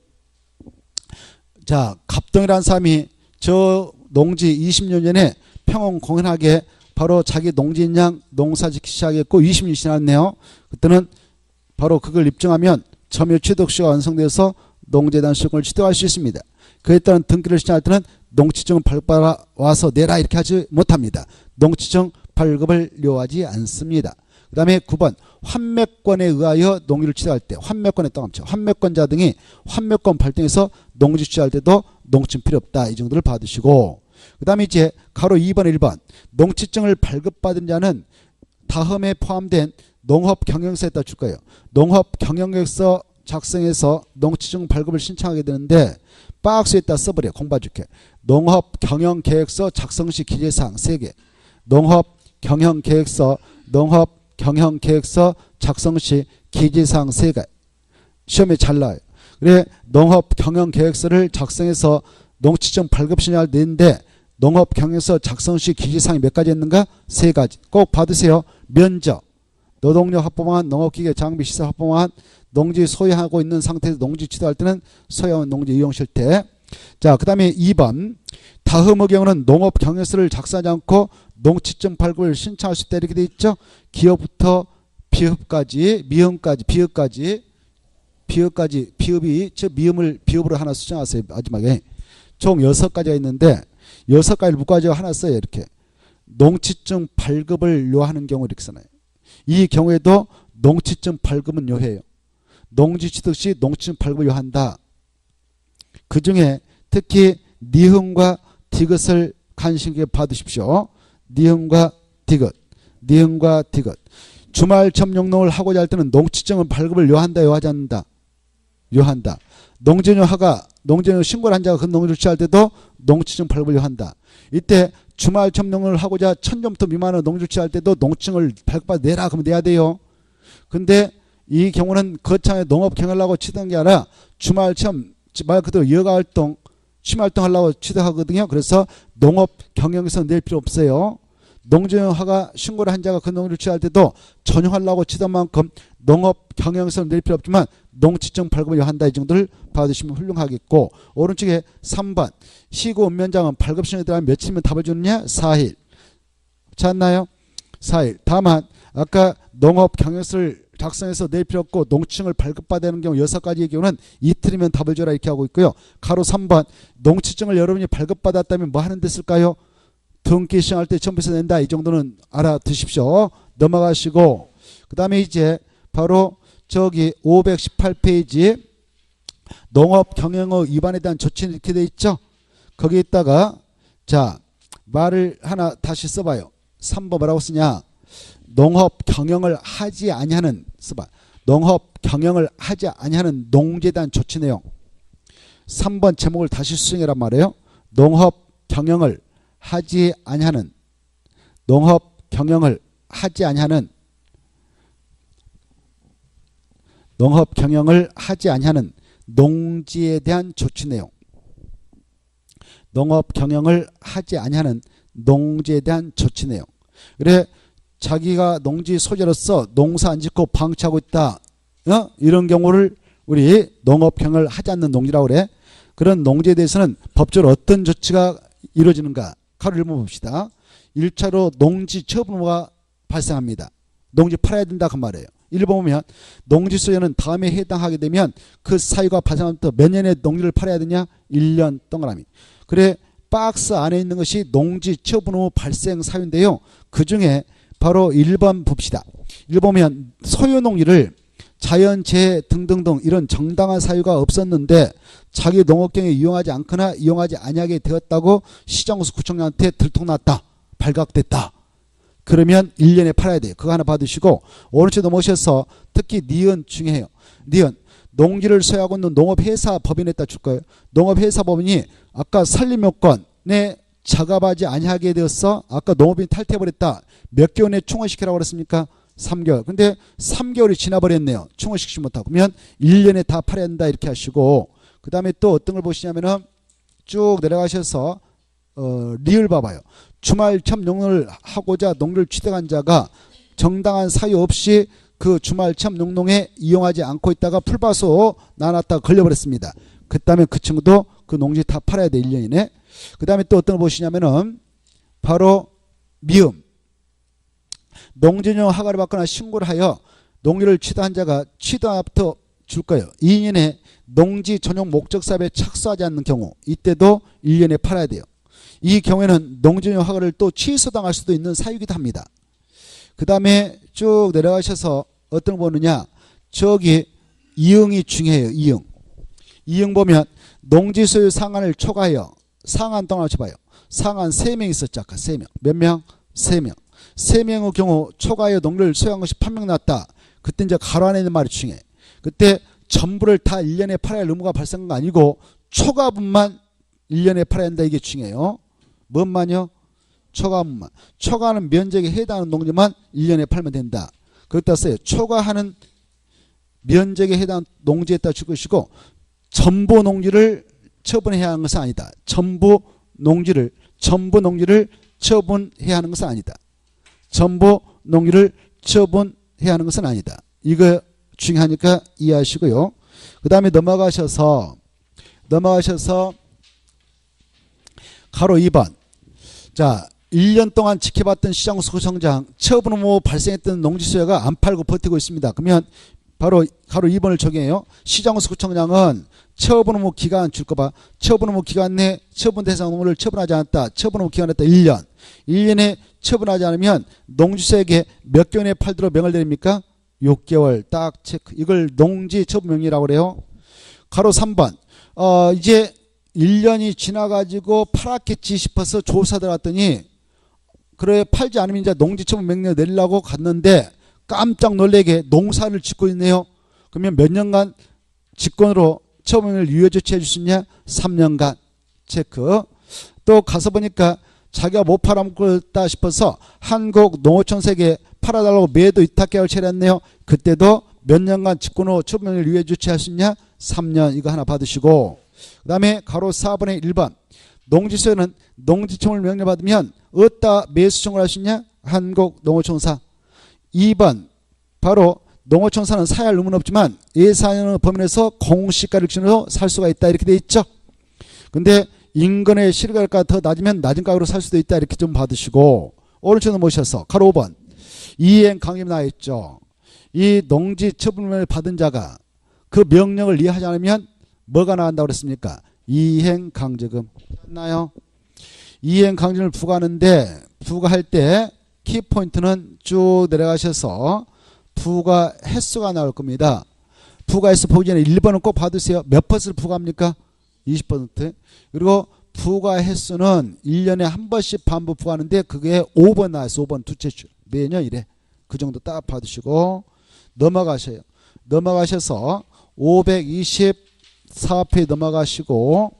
자, 갑동이라는 사람이 저 농지 20년 전에 평온 공연하게 바로 자기 농지인 양 농사 짓기 시작했고 20년 지났네요. 그때는 바로 그걸 입증하면 점유 취득시가 완성돼서 농지에 대한 수익을 취득할 수 있습니다. 그에 따른 등기를 신청할 때는 농지증을 발급받아 와서 내라 이렇게 하지 못합니다. 농지증 발급을 요하지 않습니다. 그 다음에 9번 환매권에 의하여 농지를 취득할 때 환매권에 따라서 환매권자 등이 환매권 발동해서 농지 취득할 때도 농지증 필요 없다. 이 정도를 받으시고 그 다음에 이제 가로 2번 1번 농지증을 발급받은 자는 다음에 포함된 농업경영서에다 줄 거예요. 농업경영계획서 작성해서 농지증 발급을 신청하게 되는데 박스에다 써버려. 공부해줄게. 농업경영계획서 작성 시 기재사항 3개 농업경영계획서 작성 시 기재사항 3개 시험에 잘 나와요. 그래 농업경영계획서를 작성해서 농지증 발급 신청을 내는데 농업경영서 작성 시 기재사항이 몇 가지 있는가? 3가지. 꼭 받으세요. 면적, 노동력 확보만, 농업기계 장비 시설 확보만, 농지 소유하고 있는 상태에서 농지 취득할 때는 소유한 농지 이용 실태. 자, 그 다음에 2번 다음의 경우는 농업경영서를 작성하지 않고 농지증 발급을 신청할 수 있다 이렇게 돼 있죠. 기업부터 비읍까지 비읍이 저 미음을 비읍으로 하나 수정하세요. 마지막에 총 6가지가 있는데 6가지를 묶어가지고 하나 써요. 이렇게. 농취증 발급을 요하는 경우 이렇게 써놔요. 이 경우에도 농취증 발급은 요해요. 농지 취득 시 농취증 발급을 요한다. 그 중에 특히 니은과 디귿을 관심 있게 봐두십시오. 니은과 디귿. 니은과 디귿. 주말점 용농을 하고자 할 때는 농취증은 발급을 요한다, 요하지 않는다. 요한다. 농지용화가 농지용 신고를 한 자가 그 농지를 취할 때도 농취증 발급을 요한다. 이때 주말점 용농을 하고자 1000점부터 미만의 농지를 취할 때도 농취증을 발급받아 내라 그러면 내야 돼요. 근데 이 경우는 거창에 농업 경영하려고 취득한 게 아니라 주말점 말 그대로 여가활동 취미활동 하려고 취득하거든요. 그래서 농업 경영에서 낼 필요 없어요. 농지용화가 신고를 한 자가 그 농지를 취할 때도 전용하려고 취득한 만큼 농업 경영에서 낼 필요 없지만 농취증 발급을 요한다. 이 정도를 받으시면 훌륭하겠고, 오른쪽에 3번 시구 읍면장은 발급신청에 들어가면 며칠이면 답을 주느냐? 4일. 찾나요? 4일. 다만 아까 농업 경영서를 작성해서 낼 필요 없고 농취증을 발급받아야 하는 경우 6가지의 경우는 이틀이면 답을 줘라 이렇게 하고 있고요. 가로 3번 농취증을 여러분이 발급받았다면 뭐 하는 데 쓸까요? 등기 시행할 때 첨부해서 낸다. 이 정도는 알아두십시오. 넘어가시고, 그 다음에 이제 바로 저기 518페이지 농업 경영의 위반에 대한 조치는 이렇게 돼 있죠. 거기에다가 자 말을 하나 다시 써봐요. 3번 뭐라고 쓰냐? 농업 경영을 하지 아니하는 써봐. 농업 경영을 하지 아니하는 농지에 대한 조치 내용. 3번 제목을 다시 수정해란 말이에요. 농업 경영을 하지 아니하는 농업 경영을 하지 아니하는 농업 경영을 하지 아니하는 농지에 대한 조치 내용. 농업 경영을 하지 아니하는 농지에 대한 조치 내용. 그래 자기가 농지 소재로서 농사 안 짓고 방치하고 있다. 이런 경우를 우리 농업 경영을 하지 않는 농지라고 그래. 그런 농지에 대해서는 법적으로 어떤 조치가 이루어지는가? 가로 1번 봅시다. 1차로 농지 처분가 발생합니다. 농지 팔아야 된다 그 말이에요. 1번 보면 농지 소유는 다음에 해당하게 되면 그 사유가 발생하면부터 몇 년에 농지를 팔아야 되냐? 1년 동그라미. 그래 박스 안에 있는 것이 농지 처분 후 발생 사유인데요. 그 중에 바로 1번 봅시다. 1번 보면 소유 농지를 자연재해 등등등 이런 정당한 사유가 없었는데 자기 농업경에 이용하지 않거나 이용하지 아니하게 되었다고 시정수 구청장한테 들통났다. 발각됐다. 그러면 1년에 팔아야 돼요. 그거 하나 받으시고, 오른쪽 넘어오셔서 특히 니은 중요해요. 니은 농지를 소유하고 있는 농업회사 법인에다 줄 거예요. 농업회사 법인이 아까 산림요건에 작업하지 아니하게 되었어. 아까 농업인 탈퇴해버렸다. 몇 개월 내에 충원시키라고 그랬습니까? 3개월. 근데 3개월이 지나버렸네요. 충원시키지 못하고. 그러면 1년에 다 팔아야 한다 이렇게 하시고, 그 다음에 또 어떤 걸 보시냐면은 쭉 내려가셔서 리을 봐봐요. 주말점 용농을 하고자 농지를 취득한 자가 정당한 사유 없이 그 주말점 용농에 이용하지 않고 있다가 풀밭으로 나눴다가 걸려버렸습니다. 그다음에 그 친구도 그 농지 다 팔아야 돼. 1년 이내. 그 다음에 또 어떤 걸 보시냐면은 바로 미음. 농지용 허가를 받거나 신고를 하여 농지를 취득한 자가 취득부터 줄 거예요. 2년에 농지 전용 목적 사업에 착수하지 않는 경우 이때도 1년에 팔아야 돼요. 이 경우에는 농지용 허가를 또 취소당할 수도 있는 사유이기도 합니다. 그 다음에 쭉 내려가셔서 어떤 거 보느냐? 저기 이응이 중요해요. 이응 보면 농지 소유 상한을 초과하여 상한 동안을 쳐봐요. 상한 3명 있었죠. 아까 3명. 몇 명? 3명. 3명의 경우 초과하여 농지를 소유한 것이 판명 났다. 그때 이제 가로 안에 있는 말이 중요해. 그때 전부를 다 1년에 팔아야 할 의무가 발생한 거 아니고 초과분만 1년에 팔아야 한다. 이게 중요해요. 뭔만요? 초과분만. 초과하는 면적에 해당하는 농지만 1년에 팔면 된다. 그렇다 써요. 초과하는 면적에 해당하는 농지에다 줄 것이고 전부 농지를 처분해야 하는 것은 아니다. 전부 농지를 처분해야 하는 것은 아니다. 전부 농지를 처분해야 하는 것은 아니다. 이거 중요하니까 이해하시고요. 그 다음에 넘어가셔서 가로 2번. 자, 1년 동안 지켜봤던 시장소 성장 처분 후 발생했던 농지 소유가 안 팔고 버티고 있습니다. 그러면 바로 2번을 적용해요. 시정수구청장은 처분 의무 기간 줄 거 봐. 처분 의무 기간 내 처분 대상 농물을 처분하지 않았다. 처분 의무 기간 했다. 1년. 1년에 처분하지 않으면 농지소에게 몇 개월 내에 팔도록 명을 내립니까? 6개월. 딱 체크. 이걸 농지 처분 명령이라고 그래요. 가로 3번. 이제 1년이 지나가지고 팔았겠지 싶어서 조사 들어갔더니 그래 팔지 않으면 이제 농지 처분 명령을 내리려고 갔는데 깜짝 놀래게 농사를 짓고 있네요. 그러면 몇 년간 직권으로 처분을 유예 조치해 줄 수 있냐? 3년간 체크. 또 가서 보니까 자기가 못 팔아먹었다 싶어서 한국농어촌에게 팔아달라고 매도 위탁계약을 체결했네요. 그때도 몇 년간 직권으로 처분을 유예 조치할 수 있냐? 3년. 이거 하나 받으시고, 그 다음에 가로 4번의 1번. 농지소에는 농지청을 명령받으면 어디다 매수청을 할 수 있냐? 한국농어촌사. 2번 바로 농어촌사는 사야할 의무는 없지만 예산의 범위에서 공시가를 기준으로 살 수가 있다. 이렇게 돼 있죠. 근데 인근의 실거래가가 더 낮으면 낮은 가격으로 살 수도 있다. 이렇게 좀 받으시고, 오른쪽으로 모셔서 가로 5번. 이행 강점이 나와 있죠. 이 농지 처분을 받은 자가 그 명령을 이해하지 않으면 뭐가 나간다고 그랬습니까? 이행 강제금. 맞나요? 이행 강제금을 부과하는데 부과할 때 키포인트는 쭉 내려가셔서 부과 횟수가 나올 겁니다. 부과 횟수 보기 전에 1번은 꼭 받으세요. 몇 퍼센트 부과합니까? 20%. 그리고 부과 횟수는 1년에 한 번씩 반복 부과하는데 그게 5번 나왔어요. 5번 두째 주. 매년 이래. 그 정도 딱 받으시고 넘어가셔요. 넘어가셔서 524페이지 넘어가시고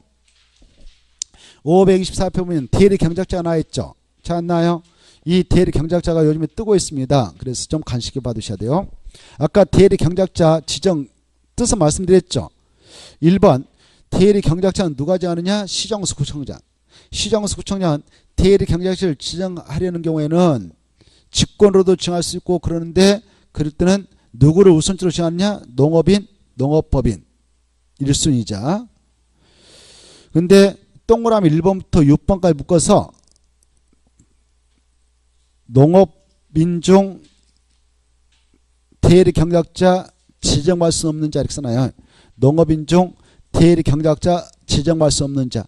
524페이지 보면 대리 경작자가 나와 있죠. 찾나요? 이 대리 경작자가 요즘에 뜨고 있습니다. 그래서 좀 간식히 받으셔야 돼요. 아까 대리 경작자 지정 뜻은 말씀드렸죠. 1번 대리 경작자는 누가 정하느냐? 시정수구청장. 시정수구청장은 대리 경작자를 지정하려는 경우에는 직권으로도 정할 수 있고 그러는데 그럴 때는 누구를 우선적으로 정하느냐? 농업인, 농업법인 1순위자. 근데 동그라미 1번부터 6번까지 묶어서 농업인중 대리 경작자 지정할 수 없는 자 이렇게 써놔요. 농업인중 대리 경작자 지정할 수 없는 자.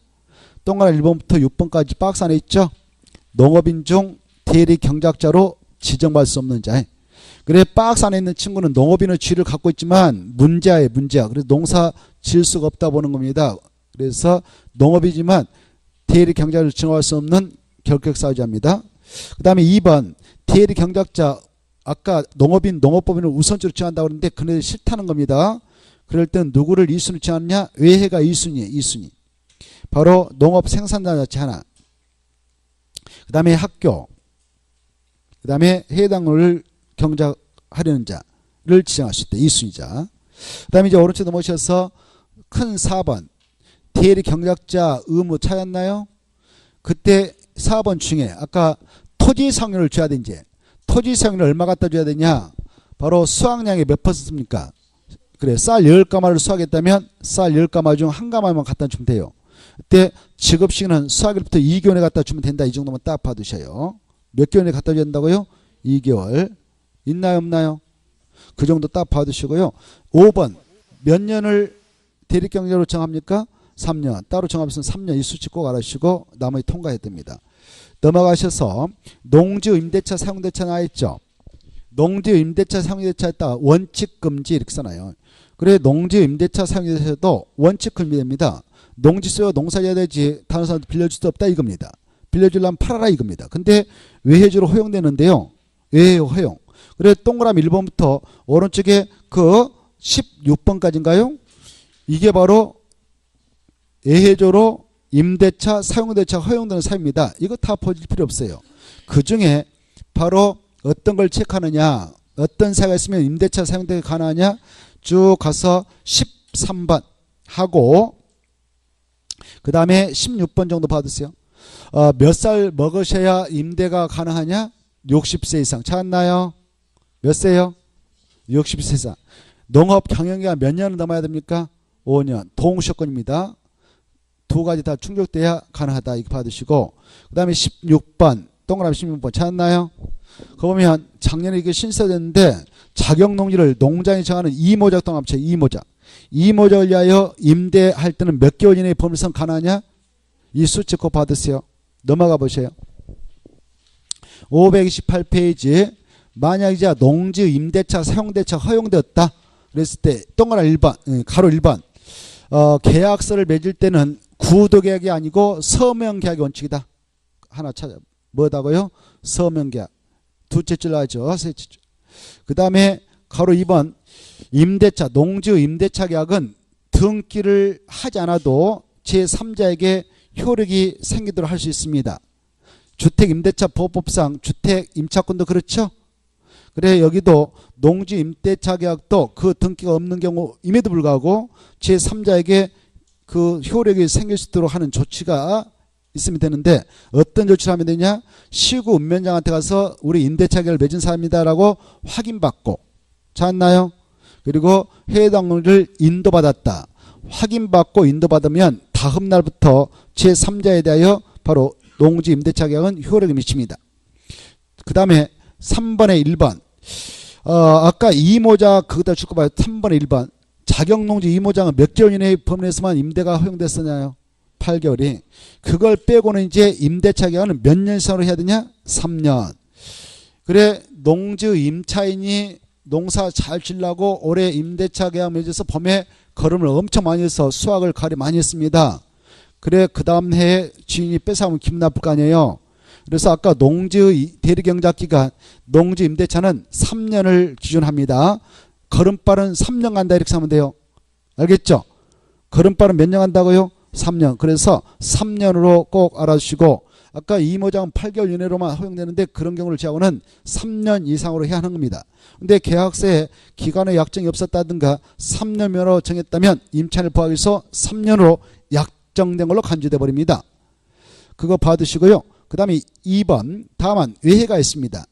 동그라미 1번부터 6번까지 박스 안에 있죠. 농업인중 대리 경작자로 지정할 수 없는 자. 그래 박스 안에 있는 친구는 농업인의 지위를 갖고 있지만 문제예요. 문제야. 그래서 농사 지을 수가 없다 보는 겁니다. 그래서 농업이지만 대리 경작자를 지정할 수 없는 결격사유자입니다. 그 다음에 2번 대리 경작자 아까 농업인 농업법인을 우선적으로 지정한다고 그러는데 그네들 싫다는 겁니다. 그럴 때는 누구를 2순위로 지정하느냐? 외해가 2순위예요. 2순위. 바로 농업 생산자자체 하나. 그 다음에 학교. 그 다음에 해당을 경작하려는 자를 지정할 수 있다. 2순위자. 그 다음에 이제 오른쪽 넘어오셔서 큰 4번 대리 경작자 의무 찾았나요? 그때 4번 중에 아까 토지 사용료를 줘야 되는지 토지 사용료를 얼마 갖다 줘야 되냐? 바로 수확량의 몇 퍼센트입니까? 그래 쌀 10가마를 수확했다면 쌀 10가마 중 한 가마만 갖다 주면 돼요. 그때 지급시기는 수확일부터 2개월에 갖다 주면 된다. 이 정도만 딱 받으셔요. 몇 개월에 갖다 줘야 된다고요? 2개월. 있나요 없나요? 그 정도 딱 받으시고요. 5번 몇 년을 대리경제로 정합니까? 3년. 따로 정하면서 3년 이 수치 꼭 알아주시고 나머지 통과해야 됩니다. 넘어가셔서 농지 임대차 사용대차 나와 있죠. 농지 임대차 사용대차 했다 원칙금지 이렇게 써놔요. 그래 농지 임대차 사용대차도 원칙금지입니다. 농지 써야 농사져야 되지 다른 사람한테 빌려줄 수 없다 이겁니다. 빌려주려면 팔아라 이겁니다. 근데 외해주로 허용되는데요. 외해 허용. 그래 동그라미 1번부터 오른쪽에 그 16번까지인가요? 이게 바로 외해조로 임대차, 사용대차 허용되는 사유입니다. 이거 다 보실 필요 없어요. 그 중에 바로 어떤 걸 체크하느냐, 어떤 사유가 있으면 임대차, 사용대차 가능하냐 쭉 가서 13번 하고 그 다음에 16번 정도 받으세요. 몇 살 먹으셔야 임대가 가능하냐? 60세 이상. 찾았나요? 몇 세요? 60세 이상. 농업 경영기간 몇 년을 넘어야 됩니까? 5년. 동시효권입니다. 두 가지 다 충족돼야 가능하다. 이거 받으시고 그 다음에 16번 동그라미 16번 찾았나요? 그거 보면 작년에 이게 신설됐는데 자격농지를 농장이 정하는 이모작 동안 합쳐 이모작을 위하여 임대할 때는 몇 개월 이내에 법률상 가능하냐? 이 수치 꼭 받으세요. 넘어가 보세요. 528페이지. 만약 이제 농지 임대차 사용대차 허용되었다 그랬을 때 동그라미 1번 가로 1번 계약서를 맺을 때는 구도계약이 아니고 서명계약이 원칙이다. 하나 찾아 뭐다고요? 서명계약. 두째 줄 나죠. 셋째 줄. 그 다음에 가로 2번 임대차 농지 임대차 계약은 등기를 하지 않아도 제3자에게 효력이 생기도록 할 수 있습니다. 주택임대차 보호법상 주택임차권도 그렇죠. 그래 여기도 농지 임대차 계약도 그 등기가 없는 경우임에도 불구하고 제3자에게 그 효력이 생길 수 있도록 하는 조치가 있으면 되는데 어떤 조치를 하면 되냐? 시구 읍면장한테 가서 우리 임대차 계약을 맺은 사람이다라고 확인받고 찾았나요? 그리고 해당을 인도받았다. 확인받고 인도받으면 다음 날부터 제3자에 대하여 바로 농지 임대차 계약은 효력이 미칩니다. 그 다음에 3번에 1번 아까 이모자 그거다 줄거 봐요. 3번에 1번 자격농지 이모장은 몇 개월 이내에 법원에서만 임대가 허용됐었나요? 8개월이. 그걸 빼고는 이제 임대차 계약은 몇 년 이상으로 해야 되냐? 3년. 그래 농지 임차인이 농사 잘 지려고 올해 임대차 계약 맺어서 봄에 걸음을 엄청 많이 해서 수확을 가리 많이 했습니다. 그래 그 다음 해에 주인이 뺏어가면 기분 나쁠 거 아니에요. 그래서 아까 농지 대리경작기간 농지 임대차는 3년을 기준합니다. 걸음발은 3년 간다 이렇게 하면 돼요. 알겠죠? 걸음발은 몇 년 간다고요? 3년. 그래서 3년으로 꼭 알아주시고 아까 이모장은 8개월 이내로만 허용되는데 그런 경우를 제하고는 3년 이상으로 해야 하는 겁니다. 근데 계약서에 기간의 약정이 없었다든가 3년 면허로 정했다면 임차인을 포함해서 3년으로 약정된 걸로 간주돼 버립니다. 그거 받으시고요. 그 다음에 2번 다만 외해가 있습니다.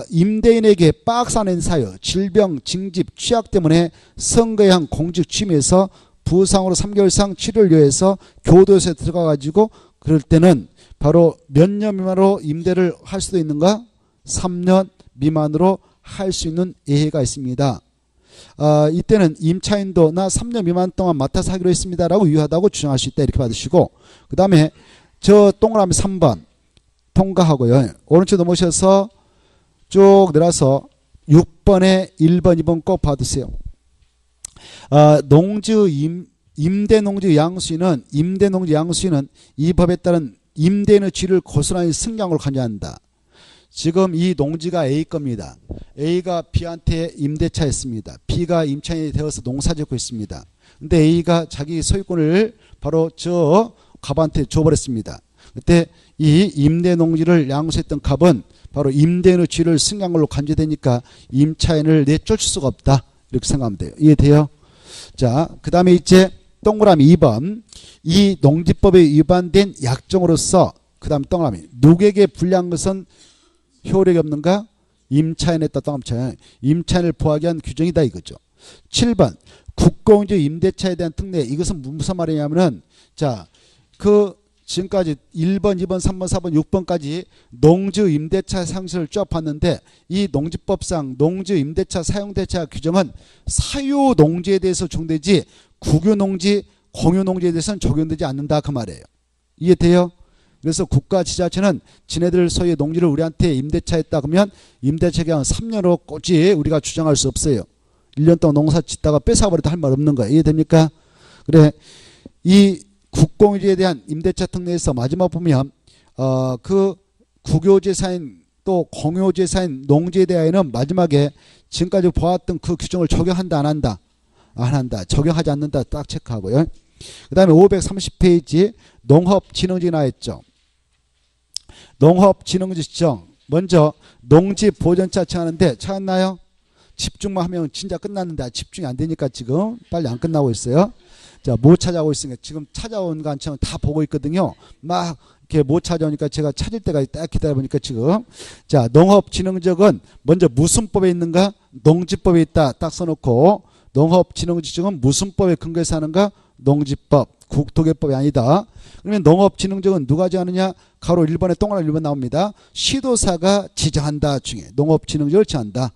임대인에게 박스한 사유, 질병, 징집, 취약 때문에 선거에 한 공직 취임해서 부상으로 3개월 이상 치료를 요해서 교도소에 들어가 가지고 그럴 때는 바로 몇 년 미만으로 임대를 할 수도 있는가? 3년 미만으로 할 수 있는 예외가 있습니다. 이때는 임차인도 나 3년 미만 동안 맡아서 하기로 했습니다라고 유효하다고 주장할 수 있다 이렇게 받으시고 그 다음에 저 동그라미 3번 통과하고요. 오른쪽 넘으셔서 쭉 내려서 6번에 1번 2번 꼭 받으세요. 임대농지 양수인은 이 법에 따른 임대인의 지위를 고스란히 승량으로 간주한다. 지금 이 농지가 A 겁니다. A가 B한테 임대차 했습니다. B가 임차인이 되어서 농사짓고 있습니다. 근데 A가 자기 소유권을 바로 저 갑한테 줘버렸습니다. 그때 이 임대농지를 양수했던 갑은 바로 임대인의 지위를 승량한 걸로 간주되니까 임차인을 내쫓을 수가 없다. 이렇게 생각하면 돼요. 이해돼요? 자, 그 다음에 이제 동그라미 2번 이 농지법에 위반된 약정으로서 그 다음 동그라미 누구에게 불리한 것은 효력이 없는가? 임차인에 따라 임차인을 보호하기 위한 규정이다 이거죠. 7번 국공유지 임대차에 대한 특례 이것은 무슨 말이냐면은 자, 그 지금까지 1번, 2번, 3번, 4번, 6번까지 농지 임대차 상식을 쭉 봤는데 이 농지법상 농지 임대차 사용대차 규정은 사유 농지에 대해서 적용되지 국유 농지, 공유 농지에 대해서는 적용되지 않는다 그 말이에요. 이해돼요? 그래서 국가 지자체는 지네들 소유의 농지를 우리한테 임대차했다 그러면 임대차 기간은 3년으로 꼬지 우리가 주장할 수 없어요. 1년 동안 농사 짓다가 뺏어버려도 할 말 없는 거예요. 이해됩니까? 그래 이 국공유지에 대한 임대차 특례에서 마지막 보면 그 국유재산인 또 공유재산인 농지에 대하여는 마지막에 지금까지 보았던 그 규정을 적용한다 안 한다? 안 한다. 적용하지 않는다 딱 체크하고요. 그 다음에 530페이지 농업진흥지 나왔죠. 농업진흥지 지정 먼저 농지보전차 청하는데 찾았나요? 집중만 하면 진짜 끝났는데 집중이 안 되니까 지금 빨리 안 끝나고 있어요. 자, 못 찾아오고 있으니까 지금 찾아온 간청은 다 보고 있거든요. 막 이렇게 못 찾아오니까 제가 찾을 때까지 딱 기다려보니까 지금 자 농업진흥적은 먼저 무슨 법에 있는가? 농지법에 있다 딱 써놓고 농업진흥지정은 무슨 법에 근거해서 하는가? 농지법, 국토개법이 아니다. 그러면 농업진흥적은 누가 정하느냐? 가로 1번에 동그라미 1번 나옵니다. 시도사가 지정한다 중에 농업진흥적을 정한다.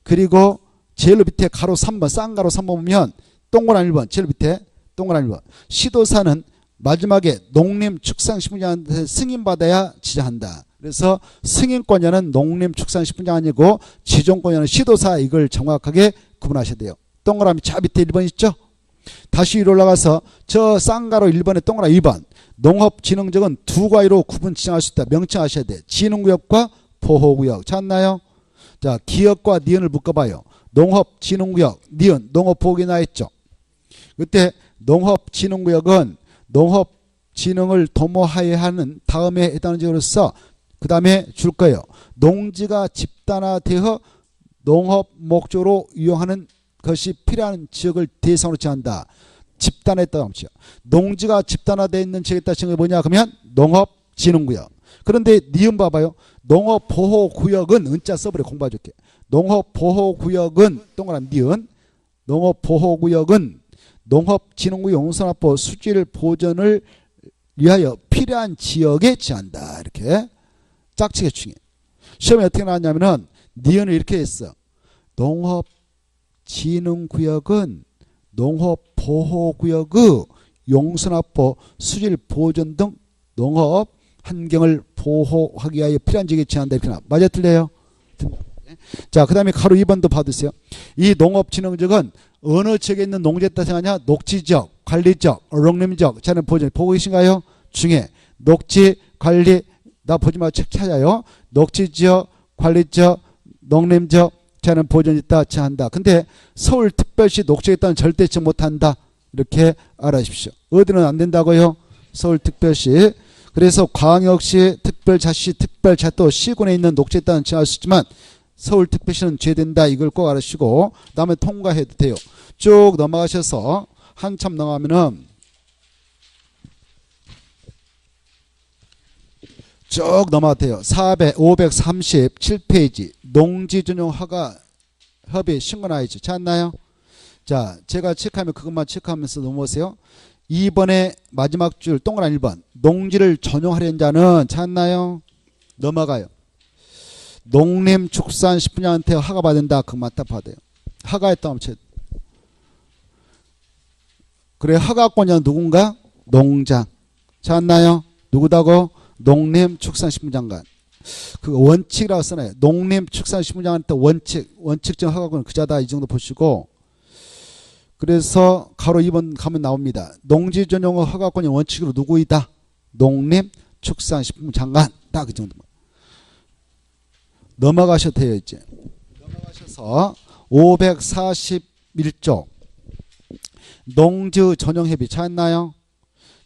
그리고 제일 밑에 가로 3번 쌍가로 3번 보면 동그라미 1번 제일 밑에 동그라미 1번 시도사는 마지막에 농림축산식품장한테 승인받아야 지정한다. 그래서 승인권자는 농림축산식품장아니고 지정권자는 시도사. 이걸 정확하게 구분하셔야 돼요. 동그라미 자 밑에 1번 있죠. 다시 위로 올라가서 저 쌍가로 1번에 동그라미 2번 농업진흥적은 두 가지로 구분 지정할 수 있다. 명칭하셔야 돼. 진흥구역과 보호구역 찾나요? 자, 기역과 니은을 묶어봐요. 농업진흥구역 니은 농업보호구역이 나있죠. 그때 농업진흥구역은 농업진흥을 도모하여야 하는 다음에 해당하는 지역으로서 그 다음에 줄 거예요. 농지가 집단화되어 농업 목적으로 이용하는 것이 필요한 지역을 대상으로 정한다. 집단화했다고 하죠. 농지가 집단화되어 있는 지역에 따른 지역이 뭐냐 그러면 농업진흥구역. 그런데 니은 봐봐요. 농업보호구역은 은자 써버려. 공부해줄게. 농업보호구역은 동그라미 니은 농업보호구역은 농업진흥구역 용선화법 수질 보존을 위하여 필요한 지역에 지한다. 이렇게 짝지게 중요해. 시험에 어떻게 나왔냐면은 니은을 이렇게 했어. 농업진흥구역은 농업보호구역의 용선화법 수질 보존 등 농업 환경을 보호하기 위하여 필요한 지역에 지한다. 이렇게 나와. 맞아 틀려요? 자, 그 다음에 가로 2번도 봐두세요. 이 농업진흥지역은 어느 지역에 있는 농지에 따라 정하냐? 녹지지역, 관리지역, 농림지역. 자는 보고 계신가요? 중에 녹지, 관리, 나 보지 말고 책 찾아요. 녹지지역, 관리지역, 농림지역. 자는 보존이 있다. 정한다. 근데 서울특별시 녹지에 따른 절대 지정 못한다. 이렇게 알아주십시오. 어디는 안 된다고요? 서울특별시. 그래서 광역시, 특별자치, 특별자도 시군에 있는 녹지에 따른 지정할 수 있지만 서울특별시는 제된다. 이걸 꼭 알으시고 다음에 통과해도 돼요. 쭉 넘어가셔서 한참 넘어가면은 쭉 넘어가도 돼요. 537페이지 농지전용 허가 협의 신고나있죠. 찾나요? 자, 제가 체크하면 그것만 체크하면서 넘어오세요. 2번의 마지막 줄 동그라미 1번 농지를 전용하려는 자는 찾나요? 넘어가요. 농림축산식품장한테 허가 받는다. 그것만 딱 받아요. 허가했다면 그래 허가권자는 누군가? 농장. 찾나요? 누구다고? 농림축산식품장관. 그 원칙이라고 써놔요. 농림축산식품장한테 원칙적 허가권 그자다. 이 정도 보시고 그래서 가로 2번 가면 나옵니다. 농지전용 허가권이 원칙으로 누구이다? 농림축산식품장관. 딱 그 정도. 넘어가셔도 돼요. 이제 넘어가셔서 541조 농지전용협의 찾나요?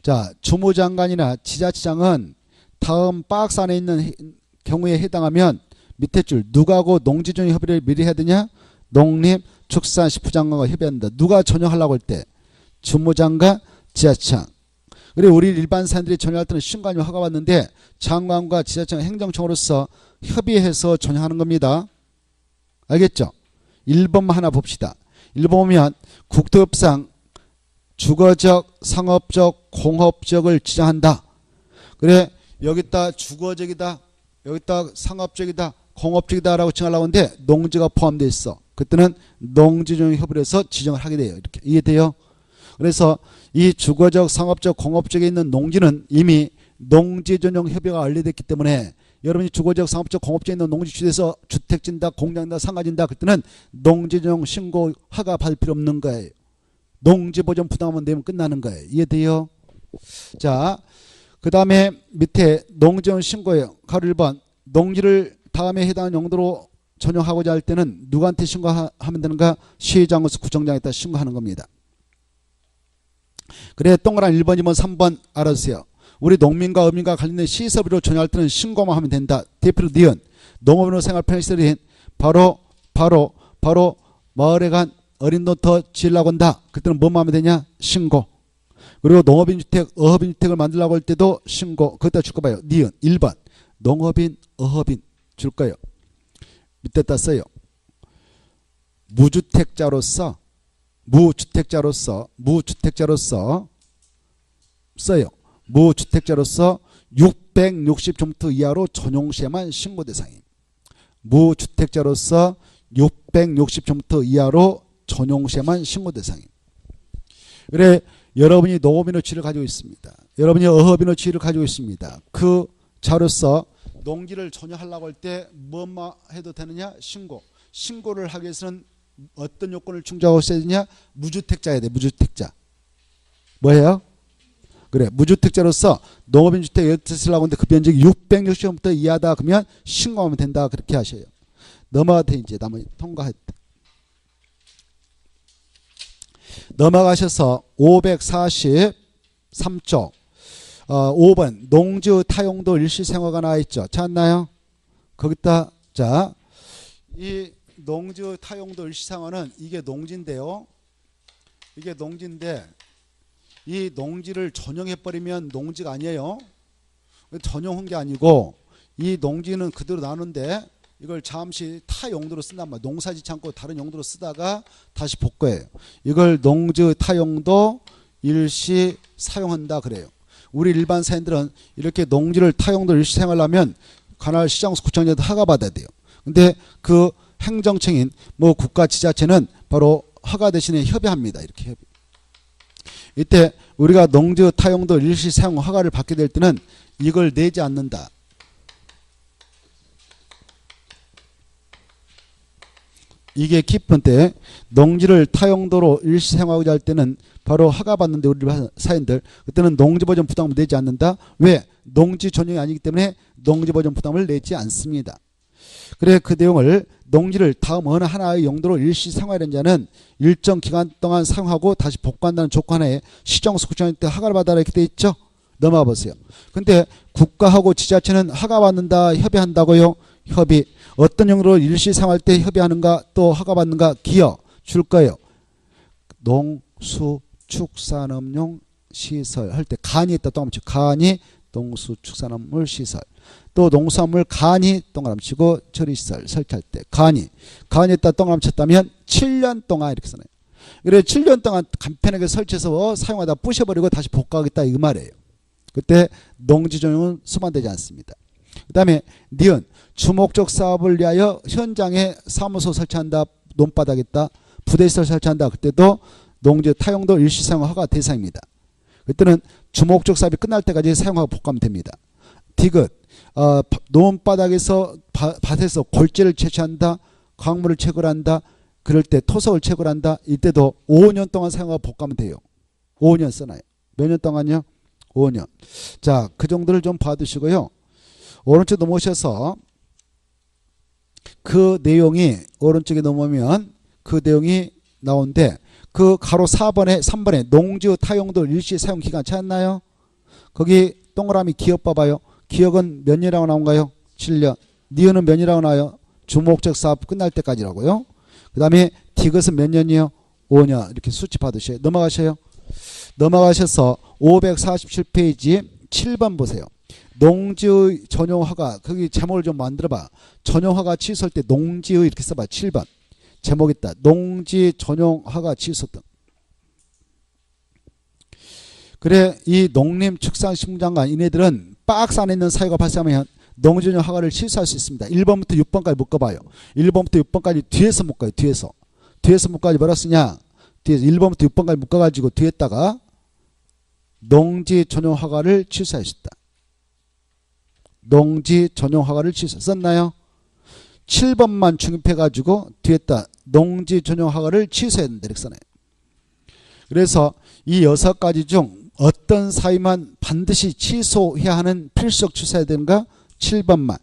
자, 주무장관이나 지자체장은 다음 박스 안에 있는 경우에 해당하면 밑에 줄 누가하고 농지전용 협의를 미리 해야 되냐? 농림축산식품장관과 협의한다. 누가 전용하려고 할 때? 주무장관, 지자체장. 그리고 우리 일반 사람들이 전용할 때는 신관이 허가받는데 장관과 지자체장 행정청으로서 협의해서 전용하는 겁니다. 알겠죠? 1번만 하나 봅시다. 1번 보면 국토협상 주거적, 상업적, 공업적을 지정한다. 그래 여기다 주거적이다, 여기다 상업적이다, 공업적이다 라고 지정하려고 하는데 농지가 포함되어 있어. 그때는 농지전용 협의를 해서 지정을 하게 돼요. 이렇게 이해돼요? 그래서 이 주거적, 상업적, 공업적에 있는 농지는 이미 농지전용 협의가 완료됐기 때문에 여러분이 주거적, 상업적, 공업적에 있는 농지 취득해서 주택 진다, 공장다, 상가 진다 그때는 농지전용 신고 허가 받을 필요 없는 거예요. 농지보전 부담만 내면 끝나는 거예요. 이해돼요? 자, 그 다음에 밑에 농지전용 신고예요. 가로 1번 농지를 다음에 해당하는 용도로 전용하고자 할 때는 누구한테 신고하면 되는가? 시장으로서 구청장에다 신고하는 겁니다. 그래 동그란 1번, 2번, 3번 알아주세요. 우리 농민과 어민과 관련된 시설비로 전용할 때는 신고만 하면 된다. 대표로 니은 농업인으로 생활편의시설인 바로 마을에 간 어린 노터 지으려고 한다. 그때는 뭐만 하면 되냐? 신고. 그리고 농업인 주택, 어업인 주택을 만들려고 할 때도 신고. 그것다 줄 거 봐요. 니은 1번 농업인, 어업인 줄 거예요. 밑에다 써요. 무주택자로서 써요. 무주택자로서 660제곱미터 이하로 전용시에만 신고 대상임. 무주택자로서 660평부터 이하로 전용시에만 신고 대상입니다. 그래 여러분이 농업인허취를 가지고 있습니다. 여러분이 어업인허취를 가지고 있습니다. 그 자로서 농지를 전용하려고 할 때 뭐만 해도 되느냐? 신고를 하기 위해서는 어떤 요건을 충족하고 있어야 되냐? 무주택자야 돼. 무주택자. 뭐예요? 그래 무주택자로서 농업인 주택 여태 쓰려고 하는데 그 면적이 660평부터 이하다 그러면 신고하면 된다. 그렇게 하셔요. 넘어가도 이제 나머지 통과했다. 넘어가셔서 543쪽 5번 농지 타용도 일시생활가 나와 있죠. 찾나요? 거기다 자, 이 농지 타용도 일시생활은 이게 농지인데요. 이게 농지인데 이 농지를 전용해버리면 농지가 아니에요. 전용한 게 아니고 이 농지는 그대로 나누는데 이걸 잠시 타 용도로 쓴단 말이에요. 농사짓지 않고 다른 용도로 쓰다가 다시 복구해요. 이걸 농지 타용도 일시 사용한다 그래요. 우리 일반 사람들은 이렇게 농지를 타용도 일시 사용하려면 관할 시장소 구청장한테 허가 받아야 돼요. 근데 그 행정청인 뭐 국가 지자체는 바로 허가 대신에 협의합니다. 이렇게 협의. 이때 우리가 농지 타용도 일시 사용 허가를 받게 될 때는 이걸 내지 않는다. 이게 키포인트. 농지를 타용도로 일시 사용하고자 할 때는 바로 허가 받는데 우리 사연들 그때는 농지보전 부담을 내지 않는다. 왜? 농지 전용이 아니기 때문에 농지보전 부담을 내지 않습니다. 그래 그 내용을 농지를 다음 어느 하나의 용도로 일시 사용하려는 자는 일정 기간 동안 사용하고 다시 복구한다는 조건 하에 시정소 구청한테 허가를 받아라 이렇게 돼 있죠. 넘어가 보세요. 근데 국가하고 지자체는 허가 받는다 협의한다고요. 협의. 어떤 용도로 일시 사용할 때 협의하는가 또 허가 받는가 기여 줄 거예요. 농수축산업용 시설 할 때 간이 있다 동그라미 치고 간이 농수축산업물 시설 또 농수산물 간이 동그라미 치고 처리시설 설치할 때 간이 있다 동그라미 쳤다면 7년 동안 이렇게 써놔요. 그래 7년 동안 간편하게 설치해서 사용하다 부셔버리고 다시 복구하겠다 이 말이에요. 그때 농지 전용은 수반되지 않습니다. 그 다음에 니은 주목적 사업을 위하여 현장에 사무소 설치한다 논바닥에다 부대시설 설치한다 그때도 농지 타용도 일시 사용 허가 대상입니다. 그때는 주목적 사업이 끝날 때까지 사용하고 복구하면 됩니다. 디귿 논바닥에서 밭에서 골재를 채취한다 광물을 채굴한다 그럴 때 토석을 채굴한다 이때도 5년 동안 사용하고 복구하면 돼요. 5년 써놔요. 몇 년 동안요? 5년. 자, 그 정도를 좀 봐두시고요. 오른쪽 넘어오셔서 그 내용이 오른쪽에 넘어오면 그 내용이 나오는데 그 가로 3번에 농지 타용도 일시 사용 기간 찾았나요? 거기 동그라미 기억 봐봐요. 기억은 몇 년이라고 나온가요? 7년. 니은은 몇 년이라고 나와요? 주목적 사업 끝날 때까지라고요. 그 다음에 디귿은 몇 년이요? 5년. 이렇게 수치 받으셔요. 넘어가셔요. 넘어가셔서 547페이지 7번 보세요. 농지의 전용허가 거기 제목을 좀 만들어봐. 전용허가 취소할 때 농지의 이렇게 써봐. 7번 제목 있다. 농지 전용허가 취소 등. 그래 이 농림축산식물장관 이네들은 박스 안에 있는 사유가 발생하면 농지 전용 허가를 취소할 수 있습니다. 1번부터 6번까지 묶어봐요. 1번부터 6번까지 뒤에서 묶어요. 뒤에서 묶어가지고 뭐라 쓰냐. 뒤에서 1번부터 6번까지 묶어가지고 뒤에다가 농지 전용 허가를 취소할 수 있다. 농지 전용 허가를 취소 썼나요? 7번만 중립해가지고 뒤에다 농지 전용 허가를 취소해야 된다 이렇게 써놔요. 그래서 이 6가지 중 어떤 사유만 반드시 취소해야 하는 필수적 취소해야 되는가? 7번만.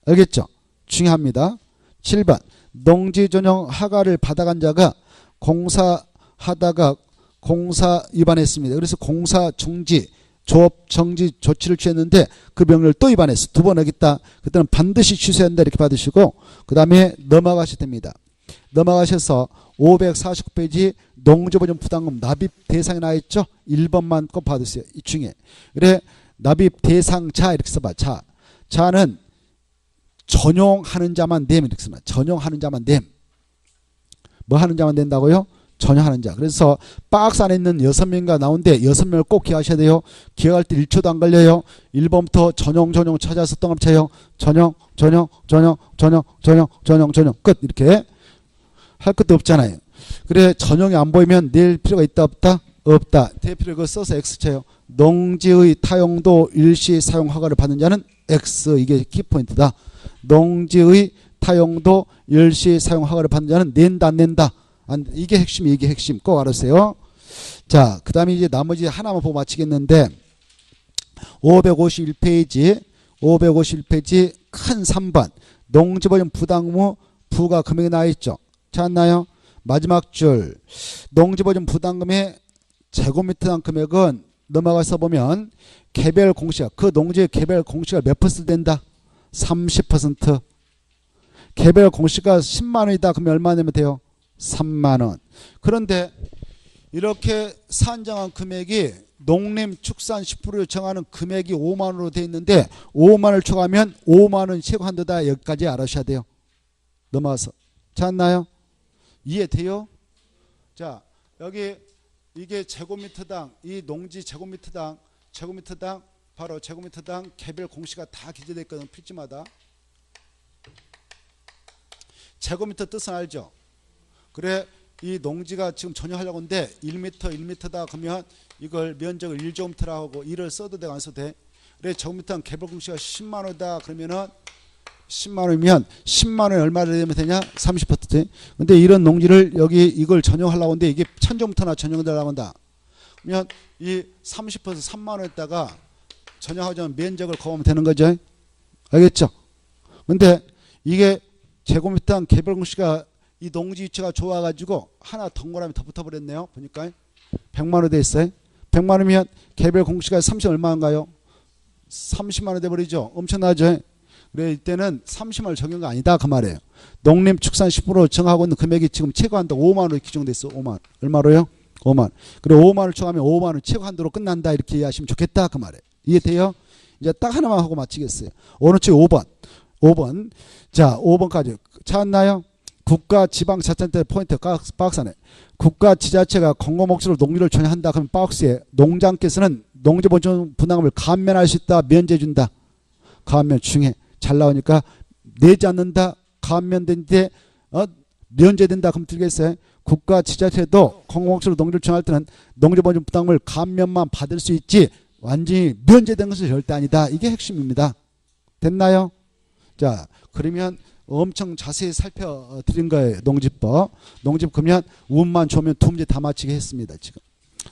알겠죠? 중요합니다. 7번 농지 전용 허가를 받아간 자가 공사하다가 공사 위반했습니다. 그래서 공사 중지 조업 정지 조치를 취했는데 그 명령을 또 위반했어. 두 번 어겼다. 그때는 반드시 취소해야 한다 이렇게 받으시고 그 다음에 넘어가셔야 됩니다. 넘어가셔서 549페이지 농지보전 부담금 납입 대상이 나와있죠. 1번만 꼭 받으세요. 이 중에. 그래 납입 대상자 이렇게 써봐. 자는 전용하는 자만 됨 이렇게 써봐. 전용하는 자만 됨. 뭐 하는 자만 된다고요? 전혀하는 자. 그래서 박스 안에 있는 6명과 나오는데 6명을 꼭 기억하셔야 돼요. 기억할 때 1초도 안 걸려요. 1번부터 전용 찾아서 덩합쳐요. 전용 끝. 이렇게 할 것도 없잖아요. 그래 전용이 안 보이면 낼 필요가 있다 없다? 없다. 대표를 그거 써서 X 쳐요. 농지의 타용도 일시 사용 허가를 받는 자는 X. 이게 키포인트다. 농지의 타용도 일시 사용 허가를 받는 자는 낸다 안 낸다. 이게 핵심, 이게 핵심. 꼭 알으세요. 자, 그 다음에 이제 나머지 하나만 보고 마치겠는데 551페이지 큰 3번 농지보전 부담의무 부가 금액이 나와 있죠. 찾았나요? 마지막 줄 농지보전 부담금의 제곱미터당 금액은 넘어가서 보면 개별 공시가 그 농지의 개별 공시가 몇 퍼센트 된다? 30%. 개별 공시가 10만원이다. 그러면 얼마 내면 돼요? 3만원. 그런데 이렇게 산정한 금액이 농림축산 10%를 정하는 금액이 5만원으로 되어 있는데 5만원을 초과하면 5만원 최고한도다. 여기까지 알아셔야 돼요. 넘어가서. 찾았나요? 이해돼요? 자, 여기 이게 제곱미터당, 이 농지 제곱미터당 바로 제곱미터당 개별 공시가 다 기재되어 있거든. 필지마다. 제곱미터 뜻은 알죠? 그래 이 농지가 지금 전용하려고 하는데 1m다 그러면 이걸 면적을 1제곱미터라고 하고 1을 써도 돼 안 써도 돼? 그래 제곱미터당 개별 공시가 10만원이다 그러면은 10만원이면 10만원에 얼마를 내면 되냐? 30%. 근데 이런 농지를 여기 이걸 전용하려고 하는데 이게 1000제곱미터나 전용되려고 한다. 그러면 이 30% 3만원에다가 전용하자면 면적을 거하면 되는 거죠. 알겠죠? 근데 이게 제곱미터 개별 공시가 이 농지 위치가 좋아가지고 하나 덩그러니 더 붙어버렸네요. 보니까 100만원 돼 있어요. 100만원이면 개별 공시가 30 얼마인가요? 30만원 돼버리죠. 엄청나죠. 그래 이때는 30만원 적용한 거 아니다 그 말이에요. 농림축산 10% 정하고 있는 금액이 지금 최고한도 5만원으로 규정돼 있어. 5만. 얼마로요? 5만. 그래 5만원을 초과하면 5만원 최고한도로 끝난다 이렇게 이해하시면 좋겠다 그 말이에요. 이해돼요? 이제 딱 하나만 하고 마치겠어요. 어느 쪽 5번. 자 5번까지 찾았나요? 국가 지방자치단체 포인트 박스 안에 국가 지자체가 공공 목적으로 농지를 전용한다. 그럼 박스에 농장께서는 농지보전 분담금을 감면할 수 있다. 면제 준다. 감면 중에 잘 나오니까 내지 않는다. 감면된데 면제된다. 그럼 들겠어요? 국가 지자체도 공공 목적으로 농지를 전용할 때는 농지보전 분담금을 감면만 받을 수 있지 완전히 면제된 것은 절대 아니다. 이게 핵심입니다. 됐나요? 자 그러면 엄청 자세히 살펴드린 거예요. 농지법. 농지법 그러면 운만 좋으면 두 문제 다 마치게 했습니다. 지금.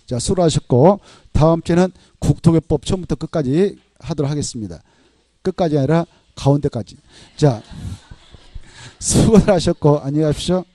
자 수고하셨고 다음 주에는 국토교법 처음부터 끝까지 하도록 하겠습니다. 끝까지 아니라 가운데까지. 자 수고하셨고 안녕히 가십시오.